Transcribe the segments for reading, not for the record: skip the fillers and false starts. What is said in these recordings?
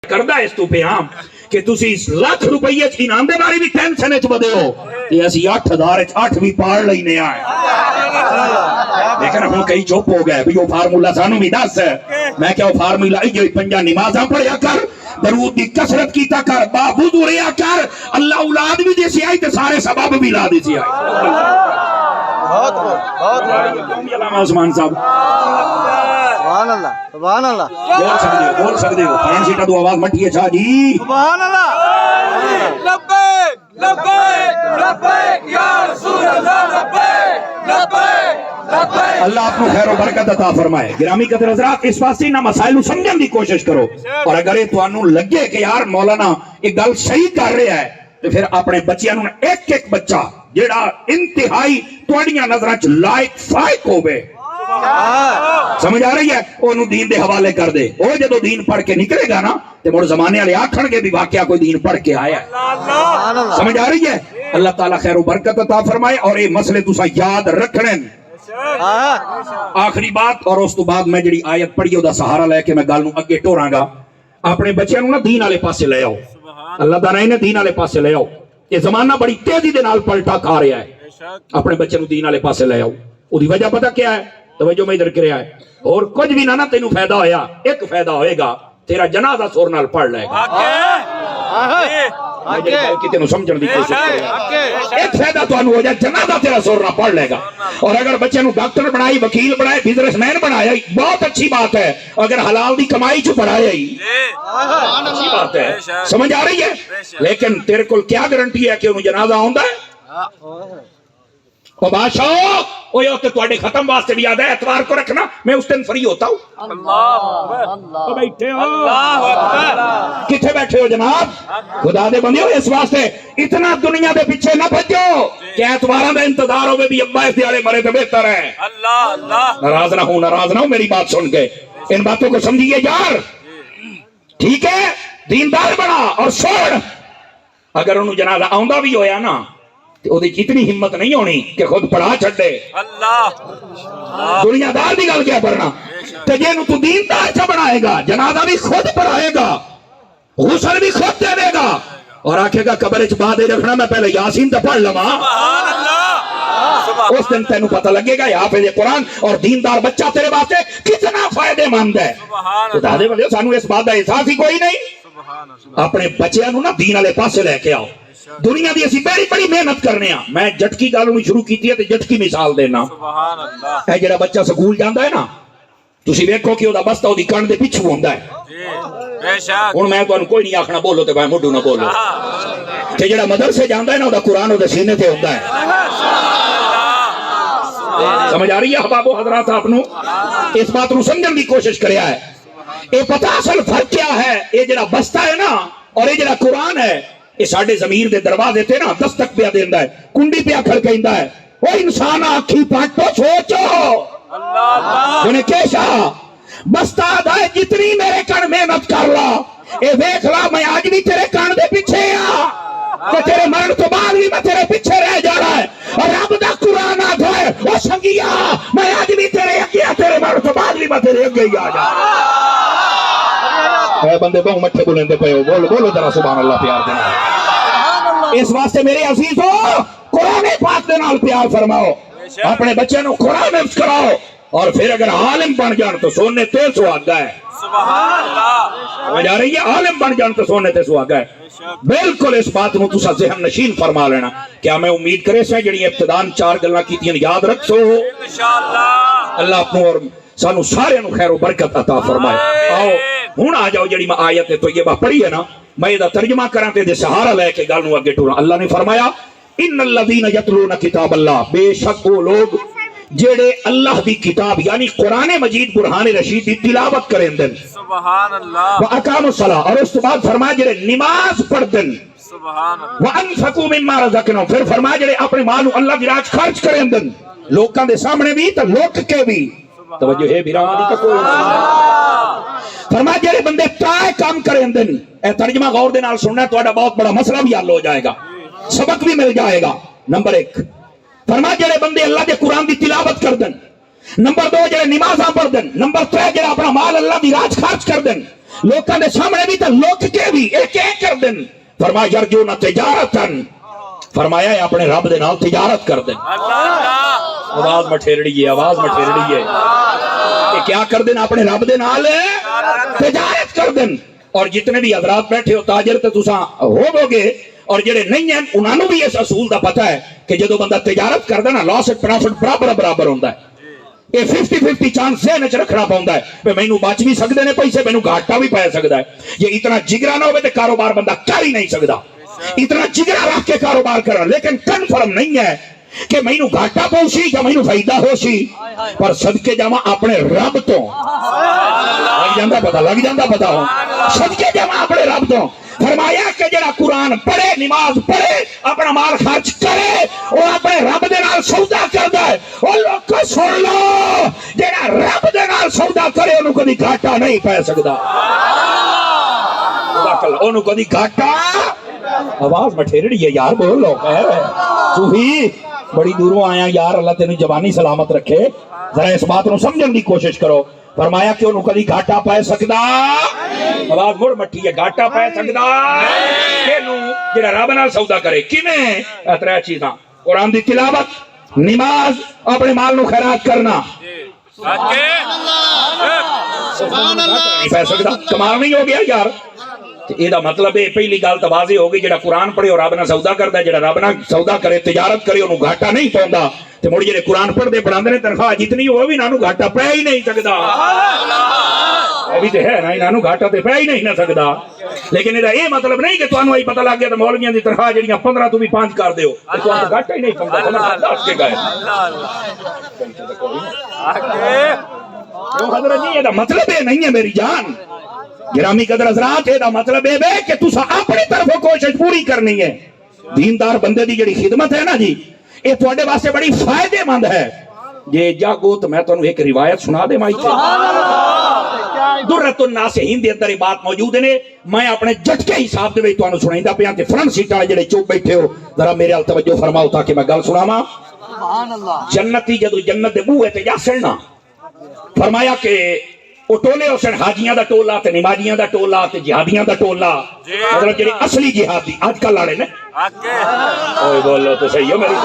کردا اس تو پیام کہ تسی لاکھ روپیے انعام دے بارے بھی ٹینشن وچ بدے ہو تے اسی 8000 وچ 8 بھی پاڑ لینے آئے لیکن ہن کئی چپ ہو گئے بھی وہ فارمولا سانو بھی دس میں کہ وہ فارمولا یہ پنجا نمازاں پڑھیا کر درود دی کثرت کیتا کر باوضو رہیا کر اللہ اولاد بھی دیسی آئی تے سارے سبب بھی لا دیسی آئی بہت علامہ عثمان صاحب سبحان اللہ سبحان اللہ بول سکتے ہو فرانس سیٹا تو آواز مٹی ہے شاہ جی سبحان اللہ لبیک لبیک لبیک یا رسول اللہ لبیک لبیک لبیک اللہ آپ کو خیر و برکت عطا فرمائے گرامی قدر حضرات اس واسطے نہ مسائل سمجھن دی کوشش کرو اور اگر یہ تانوں لگے کہ یار مولانا ایک گل صحیح کر رہا ہے تو پھر اپنے بچیاں نوں ایک ایک بچہ جیڑا انتہائی تواڈیاں نظراں چ لائق فائق ہوے سمجھ آ رہی ہے انہوں دین دے حوالے کر دے وہ جدو دین پڑھ کے نکلے گا نا تو مڑ زمانے والے آکھن گے بھی واقعہ کوئی دین پڑھ کے آیا ہے سمجھ آ رہی ہے اللہ تعالیٰ خیر و برکت عطا فرمائے اور یہ مسئلے تساں یاد رکھنے آخری بات اور اس تو بعد میں جڑی آیت پڑھی او دا سہارا لے کے میں گل نوں اگے ٹوراں گا اپنے بچیاں نوں نا دین والے پاسے لے آؤ اللہ تعالیٰ نے دین والے پاسے لے آؤ یہ زمانہ بڑی تیزی دے نال پلٹا کھا رہا ہے اپنے بچے نوں دین والے پاسے لے آؤ او دی وجہ پتہ کیا ہے توجہ میں ادھر کریا ہے اور کچھ بھی نہ تینوں فائدہ ہویا ایک فائدہ ہوئے گا تیرا جنازہ سور نال پڑھ لے گا تینوں سمجھن دی کوشش کرے ایک فائدہ تو ہو جائے جنازہ تیرا سور نال پڑھ لے گا اور اگر بچے نوں ڈاکٹر بنائی وکیل بنائے بزنس مین بنایا بہت اچھی بات ہے اگر حلال دی کمائی چ پڑھایا ہی اچھی بات ہے سمجھ آ رہی ہے لیکن تیرے کول کیا گارنٹی ہے کہ انہوں جنازہ ہوندا ہے وہ بادشاہ وہ یہ ہوتے تواڈے ختم واسطے بھی یاد ہے اتوار کو رکھنا میں اس دن فری ہوتا ہوں اللہ بیٹھے ہو کتھے بیٹھے ہو جناب خدا دے بندے ہو اس واسطے اتنا دنیا دے پیچھے نہ بھجو کہ اتواراں دا انتظار ہوے بھی ابا اس دیالے مرے تو بہتر ہے اللہ ناراض نہ ہو میری بات سن کے ان باتوں کو سمجھیے یار ٹھیک ہے دیندار بنا اور چھوڑ اگر انہوں جنازہ آوندا بھی ہویا نا تو اتنی ہمت نہیں ہونی کہ خود پڑھا چھڑے دنیا دار دی گل کیا پڑھنا تو جنوں تو دیندار چا بنائے گا جنازہ بھی خود پڑھائے گا غسل بھی خود دے دے گا اور آکھے گا قبر وچ بعد رکھنا میں پہلے یاسین تے پڑھ لواں اس دن تینوں پتہ لگے گا حافظ قرآن اور دیندار بچہ تیرے واسطے کتنا فائدے مند ہے خدا دے بندے سانو اس بات دا احساس ہی کوئی نہیں اپنے بچیاں نوں نا دین والے پاسے لے کے آؤ دنیا دی اسی بڑی محنت کرنے ہاں میں جٹکی گل نہیں شروع کیتی ہے تے جٹکی مثال دینا اے جڑا بچہ سکول جاندا ہے نا تسی ویکھو کہ او دا بستہ او دی کن دے پیچھے ہوندا ہے ہن میں تانوں کوئی نہیں آکھنا بولو تے بھائی موڈو نہ بولو تے جڑا مدرسے جاندا ہے نا او دا قرآن او دے سینے تے ہوندا ہے سمجھ آ رہی ہے احباب و حضرات آپ نو اس بات نو سمجھن دی کوشش کریا ہے اے پتہ اصل فرق کیا ہے اے جڑا بستہ ہے نا اور اے جڑا قرآن ہے یہ ساڑھے ضمیر دے دروازے تے نا دستک پہ دیندا ہے کنڈی پہ کھڑکیندا ہے او انسان آکھی پاٹو سوچو انہیں کیسا بستہ دائے جتنی میرے کن محنت کر لا اے دیکھ لا میں آج بھی تیرے کن دے پیچھے کہ تیرے مرن تو بعد بھی میں تیرے پیچھے رہ جا رہا ہے اور رب دا قرآن آتا ہے او سنگیا میں آج بھی تیرے اگیا تیرے مرن تو بعد بھی میں تیرے اگئی آ جا اے بندے بہو مٹھے بولندے پے ہو بولو ذرا سبحان اللہ پیار دینا اس واسطے میرے عزیزو قرآن پاک دے نال پیار فرماؤ اپنے بچے نو قرآن حفظ کراؤ اور پھر اگر عالم بن جان تو سونے تے سہاگا ہے سبحان اللہ سمجھ آ رہی ہے عالم بن جان تو سونے تے سہاگا ہے بالکل اس بات نو تسا ذہن نشین فرما لینا کیا میں امید کرے سے جڑی ابتدان 4 گلاں کیتیاں یاد رکھو انشاءاللہ اللہ اپنوں اور سانو سارے نو خیر و برکت عطا فرمائے آؤ ہن آ جاؤ جڑی میں آیت طیبہ پڑھی ہے نا میں دا ترجمہ کراں تے دے سہارا لے کے گل نو اگے ٹوراں اللہ نے فرمایا ان الذین یتلون کتاب اللہ بے شک وہ لوگ جڑے اللہ دی کتاب یعنی قرآن مجید برہان رشید دی تلاوت کریں دن سبحان اللہ واقاموا الصلاۃ اور اس کے بعد فرمایا جڑے نماز پڑھ دن سبحان اللہ وانفقوا مما رزقناہم پھر فرمایا جڑے اپنے مال نو اللہ دی راہ خرچ کریں دن لوکاں دے سامنے بھی تے لوک کے بھی توجہ ہے بیراواں دی کوئی فرمایا جڑے بندے تائے کام کریں دن اے ترجمہ غور دے نال سننا تہاڈا بہت بڑا مسئلہ بھی حل ہو جائے گا سبق بھی مل جائے گا نمبر 1 فرمایا جڑے بندے اللہ دے قرآن دی تلاوت کر دن نمبر 2 جڑے نمازاں پڑھ دن نمبر 3 جڑے اپنا مال اللہ دی راہ خرچ کر دن لوکاں دے سامنے بھی تے لوک کے بھی ایک ایک کر دن فرمایا یرجون تجارتن فرمایا ہے اپنے رب دے نال تجارت کر دن آواز مٹھیرڑی ہے آواز مٹھیرڑی ہے کہ کیا کر دن اپنے رب دے نال تجارت کر دن اور جتنے بھی حضرات بیٹھے ہو تاجر تے تساں ہوو گے اور جڑے نہیں ہیں انہاں نوں بھی اس اصول دا پتہ ہے کہ جدوں بندہ تجارت کردا نا لاس اینڈ پروفٹ برابر ہوندا ہے یہ 50-50 چانس ذہن وچ رکھنا پوندا ہے کہ مینوں بچ بھی سکدے نے پیسے مینوں گھاٹا بھی پے سکدا ہے یہ اتنا جگرا نہ ہوے تے کاروبار بندہ کر ہی نہیں سکدا اتنا جگرا رکھ کے کاروبار کرنا لیکن کنفرم نہیں ہے کہ مینوں گھاٹا پوسی یا مینوں فائدہ ہوسی پر صدقے جاواں اپنے رب تو لگ جاندا پتہ ہو صدقے جاواں اپنے رب تو فرمایا کہ جڑا قرآن پڑھے نماز پڑھے اپنا مال خرچ کرے وہ اپنے رب دے نال سودا کردا ہے او لوکو سن لو جڑا رب دے نال سودا کرے اونوں کبھی گھاٹا نہیں پے سکدا اونوں کبھی گھاٹا آواز مٹھیرڑی ہے یار بولو صوفی بڑی دوروں آیا یار اللہ تینوں جوانی سلامت رکھے ذرا اس بات نو سمجھن دی کوشش کرو فرمایا کہ انہوں کدی گھاٹا پائے سکدا آواز مڑ مٹھی ہے گھاٹا پائے سکدا کینوں جڑا رب نال سودا کرے کیویں ترے چیزاں قرآن دی تلاوت نماز اپنے مال نو خیرات کرنا سبحان اللہ نہیں پائے سکدا کمال نہیں ہو گیا یار یہ مطلب ہے پہلی گل تو واضح ہو گئی جڑا قرآن پڑھے اور رب نال سودا کردا ہے جڑا رب نال سودا کرے تجارت کرے انہوں گھاٹا نہیں پوندا تے مڑ جڑے قرآن پڑھدے پڑھاندے نے تنخواہ جتنی ہو بھی انہاں نوں گھاٹا پے ہی نہیں سکدا ابھی تے ہے نا انہاں نوں گھاٹا تے پے ہی نہیں نہ سکدا لیکن ادا یہ مطلب نہیں کہ تانوں ای پتہ لگ گیا تے مولویاں دی تنخواہ جڑیاں 15 تو بھی 5 کر دیو تے تانوں گھاٹا ہی نہیں پوندا دس کے گئے کیوں حضرت جی یہ مطلب یہ نہیں ہے میری جان گرامی قدر حضرات یہ مطلب ہے کہ تسا اپنی طرف کوشش پوری کرنی ہے دیندار بندے دی جڑی خدمت ہے نا جی یہ تواڈے واسطے بڑی فائدے مند ہے یہ جاگو تو میں تانوں ایک روایت سنا دے مائی تے درۃ الناصحین دے اندر یہ بات موجود ہے میں اپنے جھٹکے حساب دے وچ تانوں سنائیندا پیاں تے فرنٹ سیٹ والے جڑے چپ بیٹھے ہو ذرا میرے ال توجہ فرماؤ تاکہ میں گل سناواں سبحان اللہ جنتی جدوں جنت دے بوئے تے جاسن نا فرمایا کہ وہ ٹولے ہوسن حاجیاں دا ٹولا تے نمازیاں دا ٹولا تے جہادیاں دا ٹولا مطلب جڑے اصلی جہادی آج کل والے نے اوے بولو تو صحیح ہو میری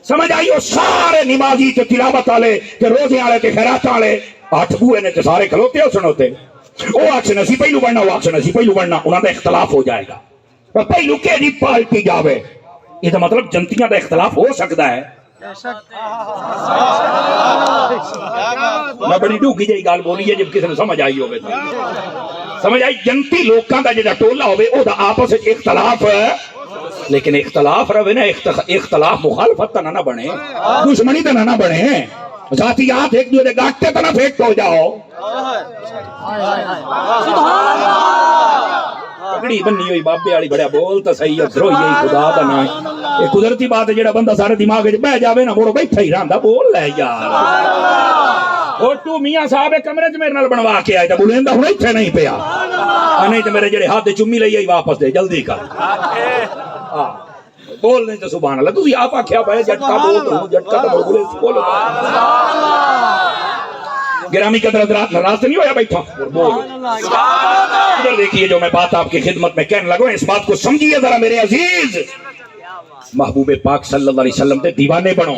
سمجھ آئی وہ سارے نمازی تے تلاوت والے تے روزے والے تے خیرات والے اٹھ بوئے نے تے سارے کھلوتے ہوسن ہوتے وہ آکھن اسی پہلو بننا وہ آکھن اسی پہلو بننا انہاں دا اختلاف ہو جائے گا پر پہلو کیڑی پالٹی جاوے یہ تو مطلب جنتیاں دا اختلاف ہو سکتا ہے میں بڑی ڈوکی جی گل بولی ہے جب کسی نے سمجھ آئی ہوگی سمجھ آئی جنتی لوکاں دا جڑا ٹولا ہوئے او دا آپس وچ اختلاف ہے لیکن اختلاف رہے نا اختلاف مخالفت نہ بنے دشمنی تو نہ بنے ذاتیات ایک دوسرے گاٹے تو نہ پھیٹ ہو جاؤ پگڑی بنی ہوئی بابے والی بڑا بول تو صحیح ہے دروئی خدا دا نام یہ قدرتی بات ہے جڑا بندہ سارے دماغ وچ بہ جاوے نا مڑ بیٹھا ہی رہندا بول لے یار اور تو میاں صاحب کمرے چ میرے نال بنوا کے آئے تے بولیندا ہن ایتھے نہیں پیا نہیں تے میرے جڑے ہاتھ چومی لئی آئی واپس دے جلدی کر ہاں بول نہیں تے سبحان اللہ تسی آپ آکھیا بھائی جھٹکا بول تو جھٹکا تے بولے بول گرامی قدر حضرات ناراض نہیں ہویا بیٹھا ادھر دیکھیے جو میں بات آپ کی خدمت میں کہنے لگا اس بات کو سمجھیے ذرا میرے عزیز محبوب پاک صلی اللہ علیہ وسلم دے دیوانے بنو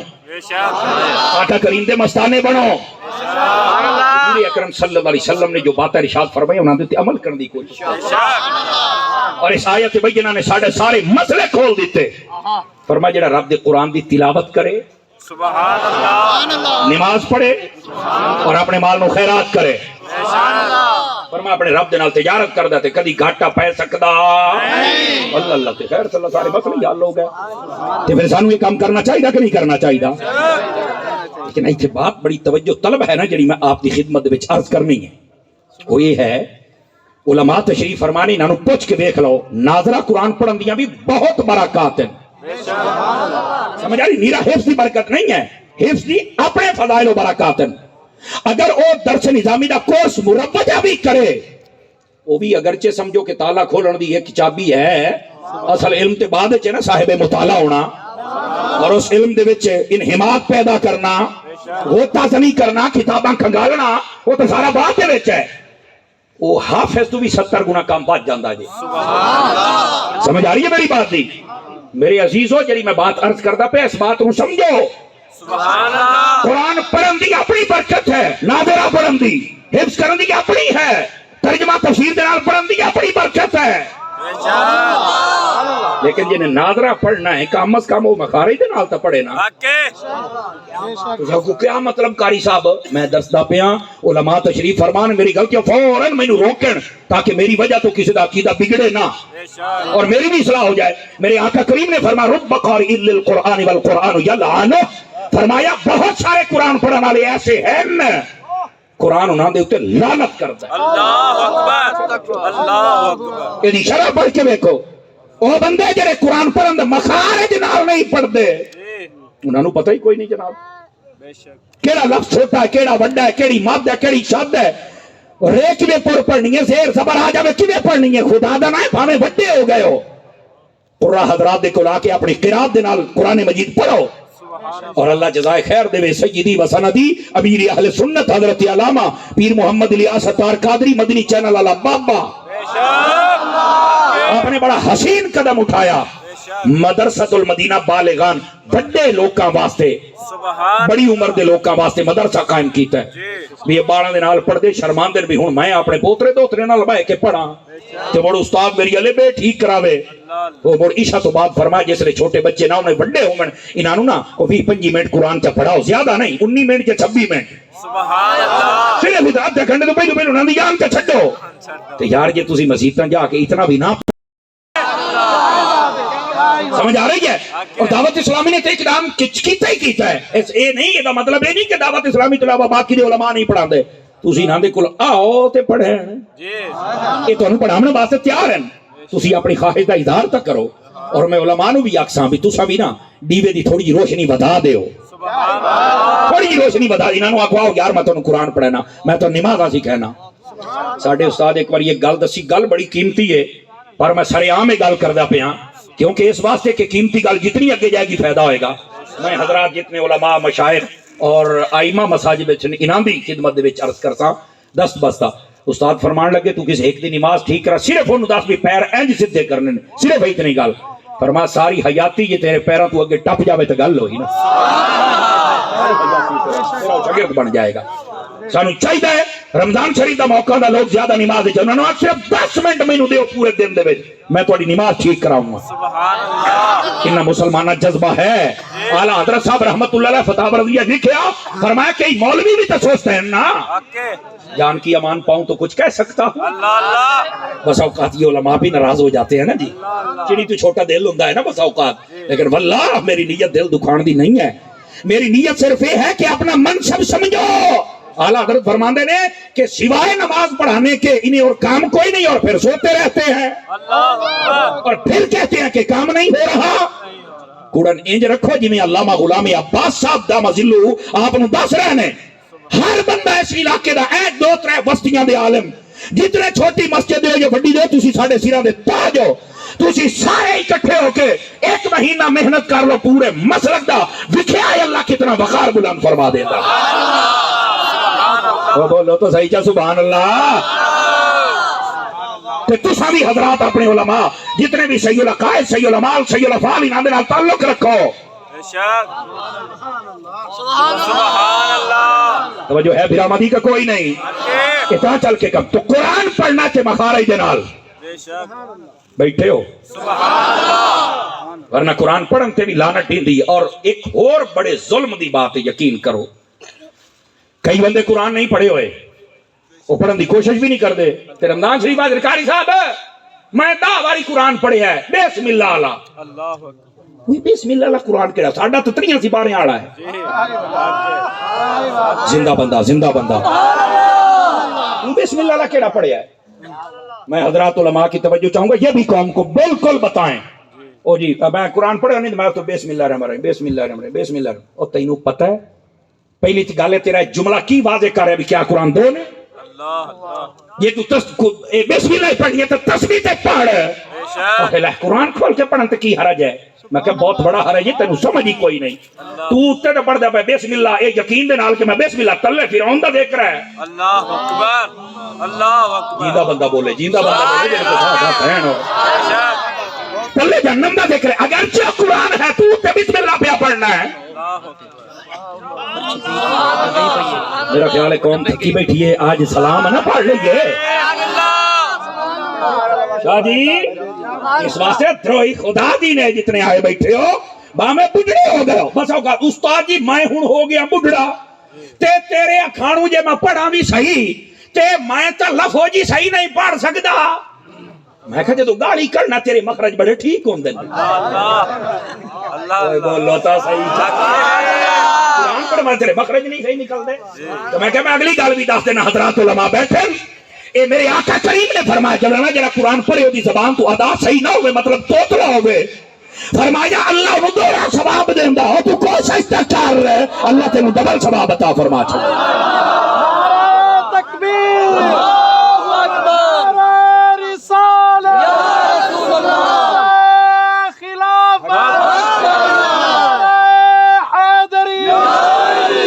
آقا کریم دے مستانے بنو حضور اکرم صلی اللہ علیہ وسلم نے جو باتیں ارشاد فرمائی انہاں دے تے عمل کرنے دی کوشش اور اس آیت بینہ نے سارے مسئلے کھول دیتے فرمایا جڑا رب دے قرآن دی تلاوت کرے سبحان اللہ نماز پڑھے اور اپنے مال نو خیرات کرے فرما اپنے رب دے نال تجارت کردا تے کدی گھاٹا پے سکدا اللہ اللہ تے خیر صلی اللہ سارے مسئلے حل ہو گئے تے پھر سانو یہ کام کرنا چاہیے کہ نہیں کرنا چاہیے لیکن ایتھے بات بڑی توجہ طلب ہے نا جڑی میں آپ کی خدمت دے وچ عرض کرنی ہے وہ یہ ہے علماء تشریف فرمانے انہاں نو پوچھ کے دیکھ لو ناظرہ قرآن پڑھن دیاں بھی بہت برکات ہیں سمجھ آ رہی میرا حفظ دی برکت نہیں ہے حفظ دی اپنے فضائل و برکات ہیں اگر وہ درس نظامی دا کورس مروجہ بھی کرے وہ بھی اگرچہ سمجھو کہ تالا کھولن دی ایک چابی ہے اصل علم تے بعد چ نا صاحب مطالعہ ہونا اور اس علم دے وچ انہماک پیدا کرنا ہوتا نہیں کرنا کتاباں کھنگالنا وہ تو سارا بات ہے ہے وہ حافظ تو بھی 70 گنا کام بچ جاندہ جی سمجھ آ رہی ہے میری بات دی میرے عزیزو جڑی میں بات عرض کردا پہ اس بات کو سمجھو قرآن پڑھن دی اپنی برکت ہے ناظرہ پڑھن دی حفظ کرن دی اپنی ہے ترجمہ تفسیر دے نال پڑھن دی اپنی برکت ہے لیکن جنہیں ناظرہ پڑھنا ہے کام از کام وہ مخارج دے نال تا پڑھے نا تو کیا مطلب قاری صاحب میں درس دا پیاں علماء تشریف فرمان میری غلطیوں فوراً میں روکن تاکہ میری وجہ تو کسی دا عقیدہ بگڑے نہ اور میری بھی اصلاح ہو جائے میرے آقا کریم نے فرمایا رب قاری للقرآن والقرآن یلعنہ فرمایا بہت سارے قرآن پڑھنے والے ایسے ہیں قرآن انہاں دے اوتے لعنت کردا ہے اللہ اکبر اللہ اکبر ایدی شرح پڑھ کے دیکھو وہ بندے جڑے قرآن پڑھن دے مخارج نال نہیں پڑھدے انہاں نوں پتہ ہی کوئی نہیں جناب بے شک کیڑا لفظ چھوٹا ہے کیڑا بڑا ہے کیڑی مد ہے کیڑی شد ہے ریک میں پڑھنی ہے زیر زبر آ جاوے کیویں پڑھنی ہے خدا دا نہ ہے بھاویں بڑے ہو گئے ہو قرآن حضرات دے کول آ کے اپنی قرات دے نال قرآن مجید پڑھو اور اللہ جزائے خیر دے سیدی و سندی امیر اہل سنت حضرت علامہ پیر محمد الیاس اتار قادری مدنی چینل والا بابا آپ نے بڑا حسین قدم اٹھایا مدرسۃ المدینہ بالغان بڑے لوکاں واسطے بڑی عمر دے لوکاں واسطے مدرسہ قائم کیتا ہے بھی یہ باڑاں دے نال پڑھ دے شرمان دے بھی ہن میں اپنے پوترے دوترے نال بہ کے پڑھاں تے بڑا استاد میری علی بے ٹھیک کراوے وہ بڑا عشاء تو بعد فرمایا جس لے چھوٹے بچے نہ انہیں بڑے ہومن انہاں نوں نا کو 20-25 منٹ قرآن چا پڑھاؤ زیادہ نہیں 19 منٹ یا 26 منٹ سبحان اللہ صرف ادھر دے گھنٹے تو پہلو انہاں دی جان تے چھڈو تے یار جے تسی مسجداں جا کے اتنا بھی نہ سمجھ آ رہی ہے اور دعوت اسلامی نے تے اقدام کیتا ہی کیتا ہے اے نہیں یہ مطلب یہ نہیں کہ دعوت اسلامی تو علاوہ باقی دے علماء نہیں پڑھا دے تسی انہاں دے کول آؤ تے پڑھن جی یہ تانوں پڑھاون واسطے تیار ہیں تسی اپنی خواہش دا اظہار تک کرو اور میں علماء نوں بھی آکھساں بھی تساں بھی نا دیوے دی تھوڑی جی روشنی بتا دیو تھوڑی جی روشنی بتا انہاں نوں آکھو یار میں تانوں قرآن پڑھنا میں تو نماز سکھانا ساڈے استاد ایک بار یہ گل دسی گل بڑی قیمتی ہے پر میں سرے عام گل کردا پیاں کیونکہ اس واسطے کہ قیمتی گل جتنی اگے جائے گی فائدہ ہوئے گا میں حضرات جتنے علماء مشائخ اور آئمہ مساجد انہاں دی خدمت دے وچ عرض کرساں دست بستہ استاد فرمان لگے تو کسی ایک دی نماز ٹھیک کرا صرف انہوں دس بھی پیر انج سدھے کرنے صرف اتنی گل فرما ساری حیاتی یہ تیرے پیروں تو اگے ٹپ جاوے تو گل ہوئی نا شاگرد بن جائے گا سانو چاہیے رمضان شریف دا موقع دا لوگ زیادہ نماز دے انہوں نے صرف 10 منٹ مینوں دیو پورے دن دے وچ میں تہاڈی نماز ٹھیک کراؤں گا سبحان اللہ انہاں مسلمانہ جذبہ ہے اعلی حضرت صاحب رحمت اللہ علیہ فتاوی رضیہ لکھیا فرمایا کہ مولوی بھی تو سوچتے ہیں نا جان کی امان پاؤں تو کچھ کہہ سکتا ہوں اللہ اللہ بس اوقات یہ علماء بھی ناراض ہو جاتے ہیں نا جی چڑی تو چھوٹا دل ہوتا ہے نا بس اوقات لیکن واللہ میری نیت دل دکھان دی نہیں ہے میری نیت صرف یہ ہے کہ اپنا منصب سمجھو اعلیٰ حضرت فرماندے نے کہ سوائے نماز پڑھانے کے انہیں اور کام کوئی نہیں اور پھر سوتے رہتے ہیں اور پھر کہتے ہیں کہ کام نہیں ہو رہا کوڑن انج رکھو جی میں علامہ غلام عباس صاحب دامہ ذلہ آپ نے دس رہنے ہر بندہ اس علاقے دا 1-2-3 بستیاں دے عالم جتنے چھوٹی مسجد ہو یا بڑی دے تسی ساڑھے سیرہ دے تاج ہو تسی سارے اکٹھے ہو کے 1 مہینہ محنت کر لو پورے مسلک دا وکھیا ہے اللہ کتنا وقار بلند فرما دیتا وہ بولو تو صحیح چا سبحان اللہ کہ تسا بھی حضرات اپنے علماء جتنے بھی سید العقائد سید العمال سید الافعال انہاں دے نال تعلق رکھو سبحان اللہ توجہ ہے برآمدی کا کوئی نہیں اتنا چل کے کم تو قرآن پڑھنا کے مخارج دے نال بیٹھے ہو ورنہ قرآن پڑھن تے بھی لعنت ڈیندی اور ایک اور بڑے ظلم دی بات یقین کرو کئی بندے قرآن نہیں پڑھے ہوئے وہ پڑھن دی کوشش بھی نہیں کرتے تے رمضان شریف حاضر قاری صاحب میں 10 باری قرآن پڑھے ہے بسم اللہ اللہ اللہ کوئی بسم اللہ اللہ قرآن کہڑا ساڈا تو 3 سپارے آڑا ہے زندہ بندہ تو بسم اللہ اللہ کہڑا پڑھیا ہے میں حضرات علماء کی توجہ چاہوں گا یہ بھی قوم کو بالکل بتائیں او جی میں قرآن پڑھا نہیں میں تو بسم اللہ الرحمن الرحیم بسم اللہ الرحمن الرحیم بسم اللہ الرحمن اور تینوں پتہ ہے پہلی گل ہے تیرا جملہ کی واضح کر رہا ہے بھی کیا قرآن 2 نے یہ تو بسم اللہ پڑھنی ہے تو تسبیح تے پڑھ پہلے قرآن کھول کے پڑھن تے کی حرج ہے؟ میں کہ بہت بڑا حرج ہے، تینوں سمجھ ہی کوئی نہیں۔ تو اتنے تے پڑھ دے پہ بسم اللہ، اے یقین دے نال کہ میں بسم اللہ تلے فرعون دا دیکھ رہا ہے۔ اللہ اکبر، اللہ اکبر، جیندہ بندہ بولے، جیندہ بندہ بولے، جنہیں کو ساتھ بہن ہو تلے جہنم دا دیکھ رہے، اگرچہ قرآن ہے تو تے بسم اللہ پہ پڑھنا ہے۔ میرا خیال ہے قوم تھکی بیٹھی ہے، آج سلام نہ پڑھ لئیے شاہ جی، اس واسطے دروہی خدا دی نے جتنے آئے بیٹھے ہو میں بڑھڑے ہو گئے ہو، بس اوقات استاد جی میں ہوں ہو گیا بڑھڑا تے تیرے اکھانوں جے میں پڑھا بھی صحیح تے میں تا لفظ جی صحیح نہیں پڑھ سکدا۔ میں کہا جے تو گالی کرنا تیرے مخرج بڑے ٹھیک ہوندے اللہ بولو تا صحیح قرآن پڑھ میں تیرے مخرج نہیں صحیح نکل دے۔ تو میں کہا میں اگلی گال بھی دس دینا، حضرات علماء بیٹھے اے میرے آقا کریم نے فرمایا جب جڑا قرآن پڑھے ہوتی زبان تو ادا صحیح نہ ہوئے مطلب توتلا ہوئے، فرمایا اللہ وہ دوڑا ثواب دیندہ ہو تو کوشش کر رہے اللہ تینوں ڈبل ثواب عطا فرما چھوڑے۔ تکبیر، اللہ اکبر، رسالہ، یا رسول اللہ، خلافت، حیدری،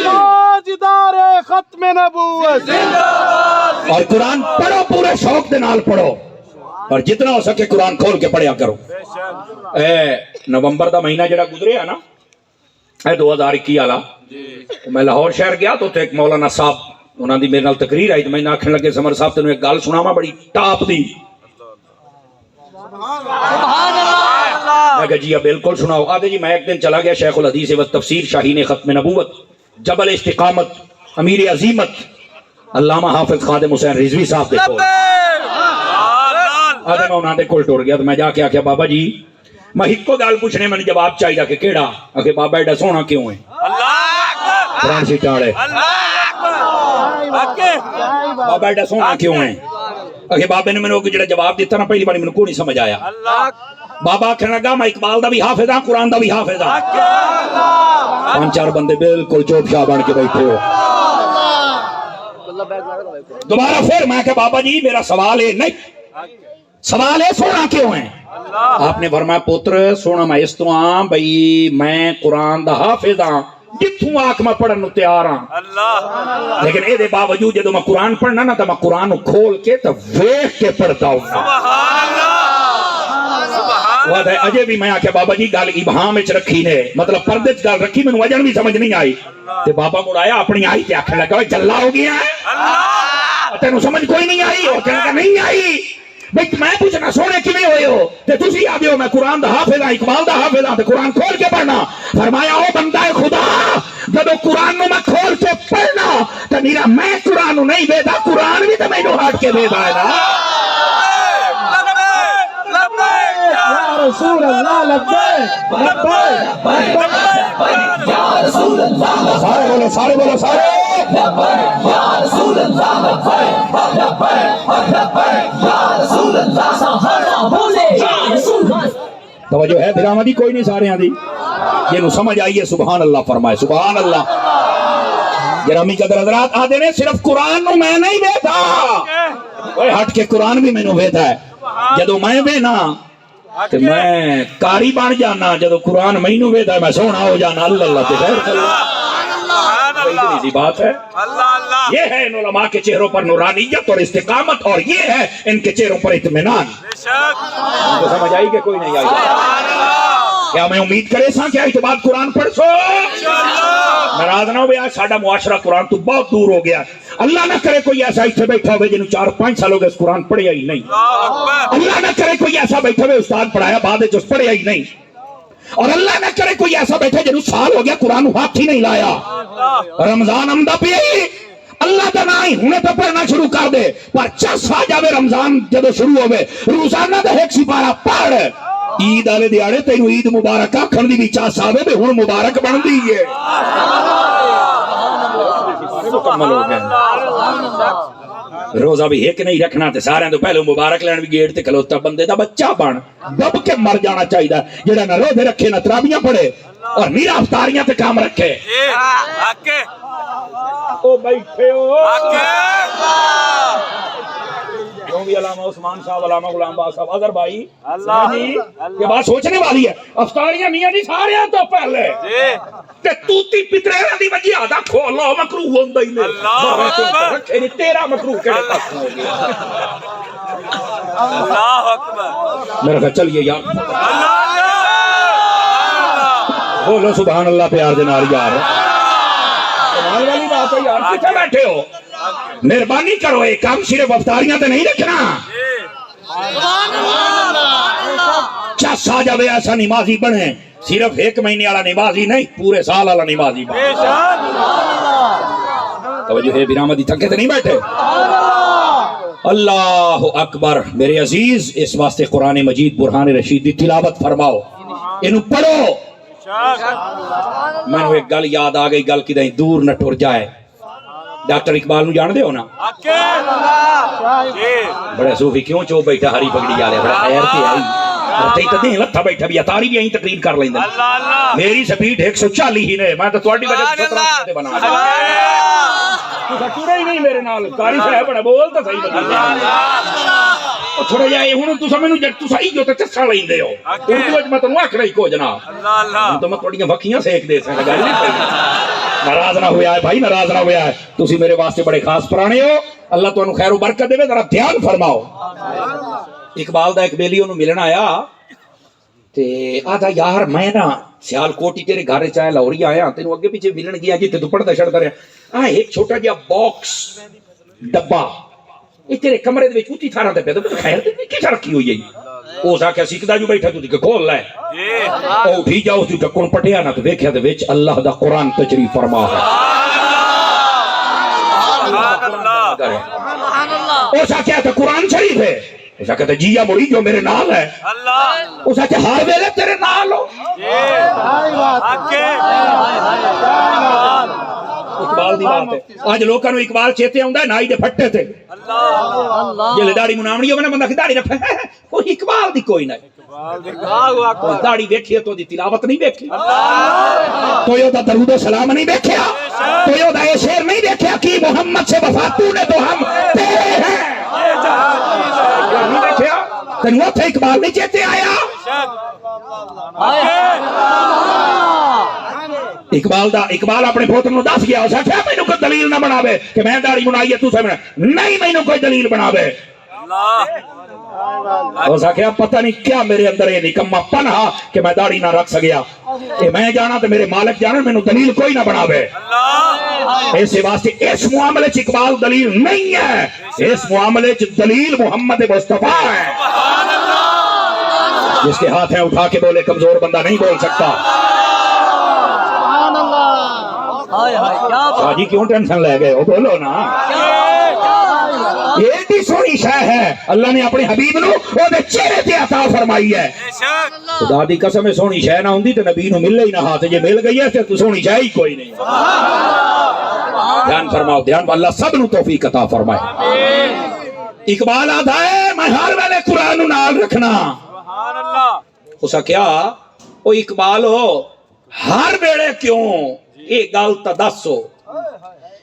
تاجدار ختم نبوت۔ اور قرآن پڑھو پورے شوق دے نال پڑھو اور جتنا ہو سکے قرآن کھول کے پڑھیا کرو۔ اے نومبر دا مہینہ جڑا گزرے ہے نا، اے 2021 والا، میں لاہور شہر گیا تو ایک مولانا صاحب انہاں دی میرے نال تقریر آئی تو میں آکھن لگے سمر صاحب تینوں ایک گل سناواں بڑی ٹاپ دی۔ میں کہا جی بالکل سناؤ۔ آدھے جی میں ایک دن چلا گیا شیخ الحدیث و تفسیر شاہین ختم نبوت جبل استقامت امیر عظیمت علامہ حافظ خادم حسین رضوی صاحب دیکھو۔ آدھے میں انہاں دے کول ٹر گیا تو میں جا کے آکھیا بابا جی میں ایک گل پوچھنے میں جواب چاہیے کہ کیڑا؟ آکھے بابا ایڈا سونا کیوں ہے؟ قرآن سی ٹاڑے بابا ایڈا سونا کیوں ہے؟ آکھے بابے نے میں جڑا جواب دیتا نا پہلی باری میں کو نہیں سمجھ آیا۔ بابا کہنے لگا میں اقبال دا بھی حافظ ہاں قرآن دا بھی حافظ ہاں۔ پانچ چار بندے بالکل چوپ شاہ بن کے بیٹھے ہو۔ دوبارہ پھر میں کہ بابا جی میرا سوال ہے نہیں، سوال ہے سونا کیوں ہے؟ آپ نے فرمایا پتر سونا میں اس تو ہاں بھئی میں قرآن دا حافظ ہاں جتوں آنکھ میں پڑھن نو تیار ہاں، لیکن اے دے باوجود جدو میں قرآن پڑھنا نا تو میں قرآن کھول کے تو ویکھ کے پڑھتا ہوں۔ وہ ہے اجے بھی میں آکھیا بابا جی گل ابہام وچ رکھی نے مطلب پردے وچ گل رکھی مینوں وجن بھی سمجھ نہیں آئی تے بابا مڑایا اپنی آئی تے آکھن لگا جلا ہو گیا ہے تینوں سمجھ کوئی نہیں آئی؟ وہ کہنے لگا نہیں آئی بھئی میں پوچھنا سونے کیویں ہوئے ہو تے تسی آدھے ہو میں قرآن دا حافظ ہاں اقبال دا حافظ ہاں تے قرآن کھول کے پڑھنا۔ فرمایا او بندہ خدا جدو قرآن نو میں کھول کے پڑھنا تے میرا میں قرآن نو نہیں ویدا قرآن بھی تے مینوں ہٹ کے ویدا ہے نا۔ رسول اللہ لبیک لبیک یا رسول اللہ، سارے بولو سارے بولو سارے یا رسول اللہ، یا رسول اللہ، سہارا بولے یا رسول اللہ۔ توجہ ہے دراما دی کوئی نہیں سارے آدھی یہ نو سمجھ آئیے سبحان اللہ فرمائے سبحان اللہ۔ گرامی قدر حضرات آدھے نے صرف قرآن نو میں نہیں بیٹھا کوئی ہٹ کے قرآن بھی میں نو بیٹھا ہے جدو میں بینا کہ میں کاری بن جانا جدو قرآن میں نو بیٹھا ہے میں سونا ہو جانا اللہ اللہ تے خیر صلی اتنی سی بات ہے۔ یہ ہے ان علماء کے چہروں پر نورانیت اور استقامت اور یہ ہے ان کے چہروں پر اطمینان۔ تو سمجھ آئی کہ کوئی نہیں آئی؟ کیا میں امید کرے سا کیا اعتبار قرآن پڑھ سو ناراض نہ ہو آج ساڈا معاشرہ قرآن تو بہت دور ہو گیا۔ اللہ نہ کرے کوئی ایسا اتنے بیٹھا ہوئے جنہوں 4-5 سال ہو گئے اس قرآن پڑھیا ہی نہیں۔ اللہ نہ کرے کوئی ایسا بیٹھا ہوئے استاد پڑھایا بعد جو پڑھیا ہی نہیں، اور اللہ نہ کرے کوئی ایسا بیٹھا جنہوں سال ہو گیا قرآن ہاتھ ہی نہیں لایا۔ رمضان آمدہ پہ اللہ کا نام ہی ہونے تو پڑھنا شروع کر دے پر چس آ جاوے رمضان جدو شروع ہوئے روزانہ دا ایک سپارہ پڑھ عید آلے دیاڑے تینوں عید مبارک آکھن دی بھی چاس آوے بے ہن مبارک بن دی ہے۔ مکمل ہو گئے روزہ بھی ایک نہیں رکھنا تے سارے تو پہلے مبارک لین بھی گیٹ تے کھلوتا بندے دا بچہ بن دب کے مر جانا چاہیے جڑا نہ روزے رکھے نہ تراویاں پڑھے اور میرا افطاریاں تے کام رکھے۔ او بیٹھے ہو ادھروں بھی علامہ عثمان صاحب، علامہ غلام باز صاحب، اظہر بھائی جی یہ بات سوچنے والی ہے. افطاریاں میاں جی سارے تو پہلے تے توتی پترے دی وجہ آدھا کھولو مکروہ ہوندا ہی نہیں. رکھے نہیں تیرا مکروہ کہڑے پاس ہو گیا. اللہ اکبر. میرا کہا چلیے یار بولو سبحان اللہ پیار دے نال یار. کمال والی بات ہے یار. کتنے بیٹھے ہو؟ مہربانی کرو ایک کام صرف افطاریاں تے نہیں رکھنا. چس آ جائے ایسا نمازی بنے صرف ایک مہینے والا نمازی نہیں پورے سال والا نمازی بنے. توجہ ہے برآمدی تھکے تے نہیں بیٹھے. اللہ اکبر. میرے عزیز اس واسطے قرآن مجید برہان رشید دی تلاوت فرماؤ انہوں پڑھو. میں نے ایک گل یاد آ گئی گل کدیں دور نہ ٹر جائے. ڈاکٹر اقبال نو جان دے ہو نا بڑے صوفی کیوں چو بیٹھا ہری پگڑی والے بڑا خیر تے آئی لتھا بیٹھا بھی اتاری بھی آئی تقریر کر لیندے. میری سپیڈ 140 ہی نے میں تو تواڈی وجہ سے 17 تے بنا دیا. تساں ٹرے ہی نہیں میرے نال. قاری صاحب بڑا بول تے صحیح بتا او تھوڑا جا ہن تساں مینوں جٹ تساں ہی جو تے چسا لیندے ہو اردو وچ میں تانوں آکھنا ہی کو جناب تو میں تواڈیاں وکھیاں سیک دے سکدا گل نہیں پئی. ناراض نہ ہویا ہے بھائی ناراض نہ ہویا ہے. تسی میرے واسطے بڑے خاص پرانے ہو. اللہ تانوں خیر و برکت دے. ذرا دھیان فرماؤ. اقبال دا ایک بیلی انہوں ملنا آیا تے آدھا یار میں نا سیال کوٹی تیرے گھر چاہے لاہوری آیا تینوں اگے پیچھے ملن گیا جتے تو پڑھتا شڑتا رہا ایک چھوٹا جہا باکس ڈبا یہ تیرے کمرے دے وچ اوتی تھارا تے پیا تو خیر تے کی رکھی ہوئی ہے. اس آکھیا سیکھدا جو بیٹھا تو کہ کھول لے او اٹھی جاؤ تو ڈکن پٹیا نہ تو ویکھیا تے وچ اللہ دا قرآن تشریف فرما ہے. اس آکھیا تے قرآن شریف ہے. اس آکھیا تے جی مڑی جو میرے نال ہے. اس آکھیا ہر ویلے تیرے نال ہو. اقبال دی بات ہے. آج لوکاں نوں اقبال چیتے آوندا ہے نائی دے پھٹے تے جلے داڑھی منامنی ہوے نا بندہ کہ داڑھی رکھے او اقبال دی کوئی نہیں. داڑھی ویکھی تو دی تلاوت نہیں ویکھی تو یہ دا درود و سلام نہیں دیکھیا تو یہ دا شعر نہیں دیکھیا کہ محمد سے وفا تو نے تو ہم تیرے ہیں نہیں دیکھیا. تینوں تھے اقبال نہیں چیتے آیا. اقبال اپنے پوتر نو دس گیا. اس آخیا مینوں کوئی دلیل نہ بناوے کہ میں داڑھی بنائی ہے تو سے نہیں مینوں کوئی دلیل بناوے. اس آخیا پتہ نہیں کیا میرے اندر یہ نکما پن ہا کہ میں داڑھی نہ رکھ سکیا. میں جانا تو میرے مالک جانا مینوں دلیل کوئی نہ بناوے. اس واسطے اس معاملے چ اقبال دلیل نہیں ہے. اس معاملے چ دلیل محمد مصطفیٰ ہے. جس کے ہاتھ ہیں اٹھا کے بولے کمزور بندہ نہیں بول سکتا. شاہ جی کیوں ٹینشن لے گئے ہو بولو نا. ایڈی سونی شے ہے اللہ نے اپنے حبیب نو او دے چہرے تے عطا فرمائی ہے. خدا دی قسم ہے سونی شے نہ ہوندی تے نبی نو ملے ہی نہ ہاتھ جے مل گئی ہے تے سونی شے ہی کوئی نہیں. دھیان فرماؤ دھیان اللہ سب نو توفیق عطا فرمائے. اقبال آتا ہے میں ہر ویلے قرآن نال رکھنا. اسا کیا او اقبال ہو ہر ویلے کیوں یہ گل تا دسو.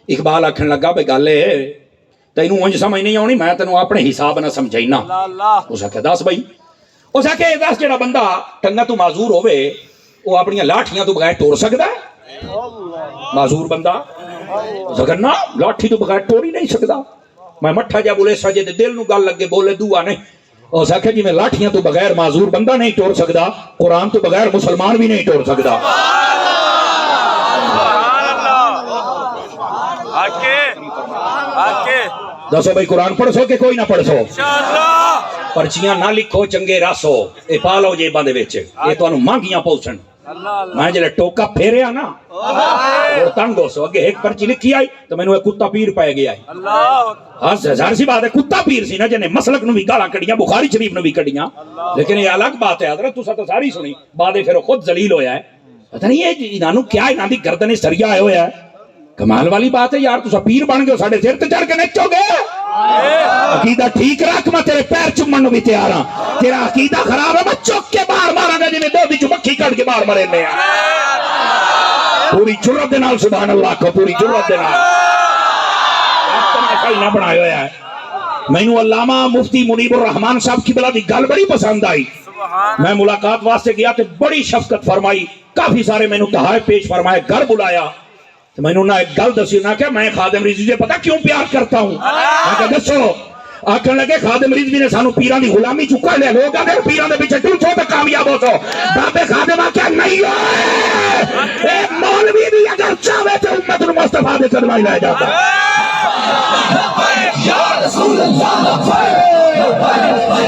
اقبال آکھن لگا بے گل ہے تینوں انج سمجھ نہیں آنی میں تینوں اپنے حساب نہ سمجھائینا. اس آکھیا دس بھائی. اس آکھیا یہ دس جڑا بندہ ٹنگا تو معذور ہوئے وہ اپنی لاٹھیاں تو بغیر ٹور سکتا ہے. معذور بندہ اس آکھیا نا لاٹھی تو بغیر ٹور ہی نہیں سکتا. میں مٹھا جا بولے سجے دے دل نو گل لگے بولے دعا نہیں. اس آکھیا جی میں لاٹھیاں تو بغیر معذور بندہ نہیں ٹور سکتا قرآن تو بغیر مسلمان بھی نہیں ٹور سکتا. دسو بھائی قرآن پڑھ سو کہ کوئی نہ پڑھ سو. پرچیاں نہ لکھو چنگے راسو اے پا لو جیباں دے وچ اے تانوں مانگیاں پوچھن. میں جلے ٹوکا پھیریا نا اور تنگ ہو سو اگے ایک پرچی لکھی آئی تو میں نے کتا پیر پائے گیا ہے. ہاں ظاہر سی بات ہے کتا پیر سی نا جنہیں مسلک نو بھی گالاں کڑیاں بخاری شریف نو بھی کڑیاں لیکن یہ الگ بات ہے حضرت تساں تو ساری سنی بعد پھر خود ذلیل ہویا ہے. پتہ نہیں یہ انہاں کیا انہاں دی گردن سریا آیا ہویا ہے. کمال والی بات ہے یار تسا پیر بن گئے ساڈے سر تے چڑھ کے نچو گے. عقیدہ ٹھیک رکھ میں تیرے پیر چومن نو بھی تیار ہاں. تیرا عقیدہ خراب ہے میں چوک کے باہر ماراں گا جویں دودھ وچ مکھی کڈ کے باہر مرے نے. پوری جرأت دے نال سبحان اللہ کو پوری جرأت دے نال نہ بنایا ہوا ہے. مینو علامہ مفتی منیب الرحمان صاحب کی بلا دی گل بڑی پسند آئی. میں ملاقات واسطے گیا تے بڑی شفقت فرمائی, کافی سارے مینو تحائف پیش فرمائے, گھر بلایا تو مینو نہ ایک گل دسی نہ کہ میں خادم رضوی سے پتا کیوں پیار کرتا ہوں. میں کہ دسو. آکھن لگے خادم رضوی نے سانو پیران دی غلامی چکا لے, لوگ اگر پیران دے پیچھے ٹوٹو تو کامیاب ہو تو. بابے خادم آکھا نہیں ہوئے, اے مولوی بھی اگر چاہے تو امت المصطفیٰ دے قدمائی لے جاتا. یا رسول اللہ لبیک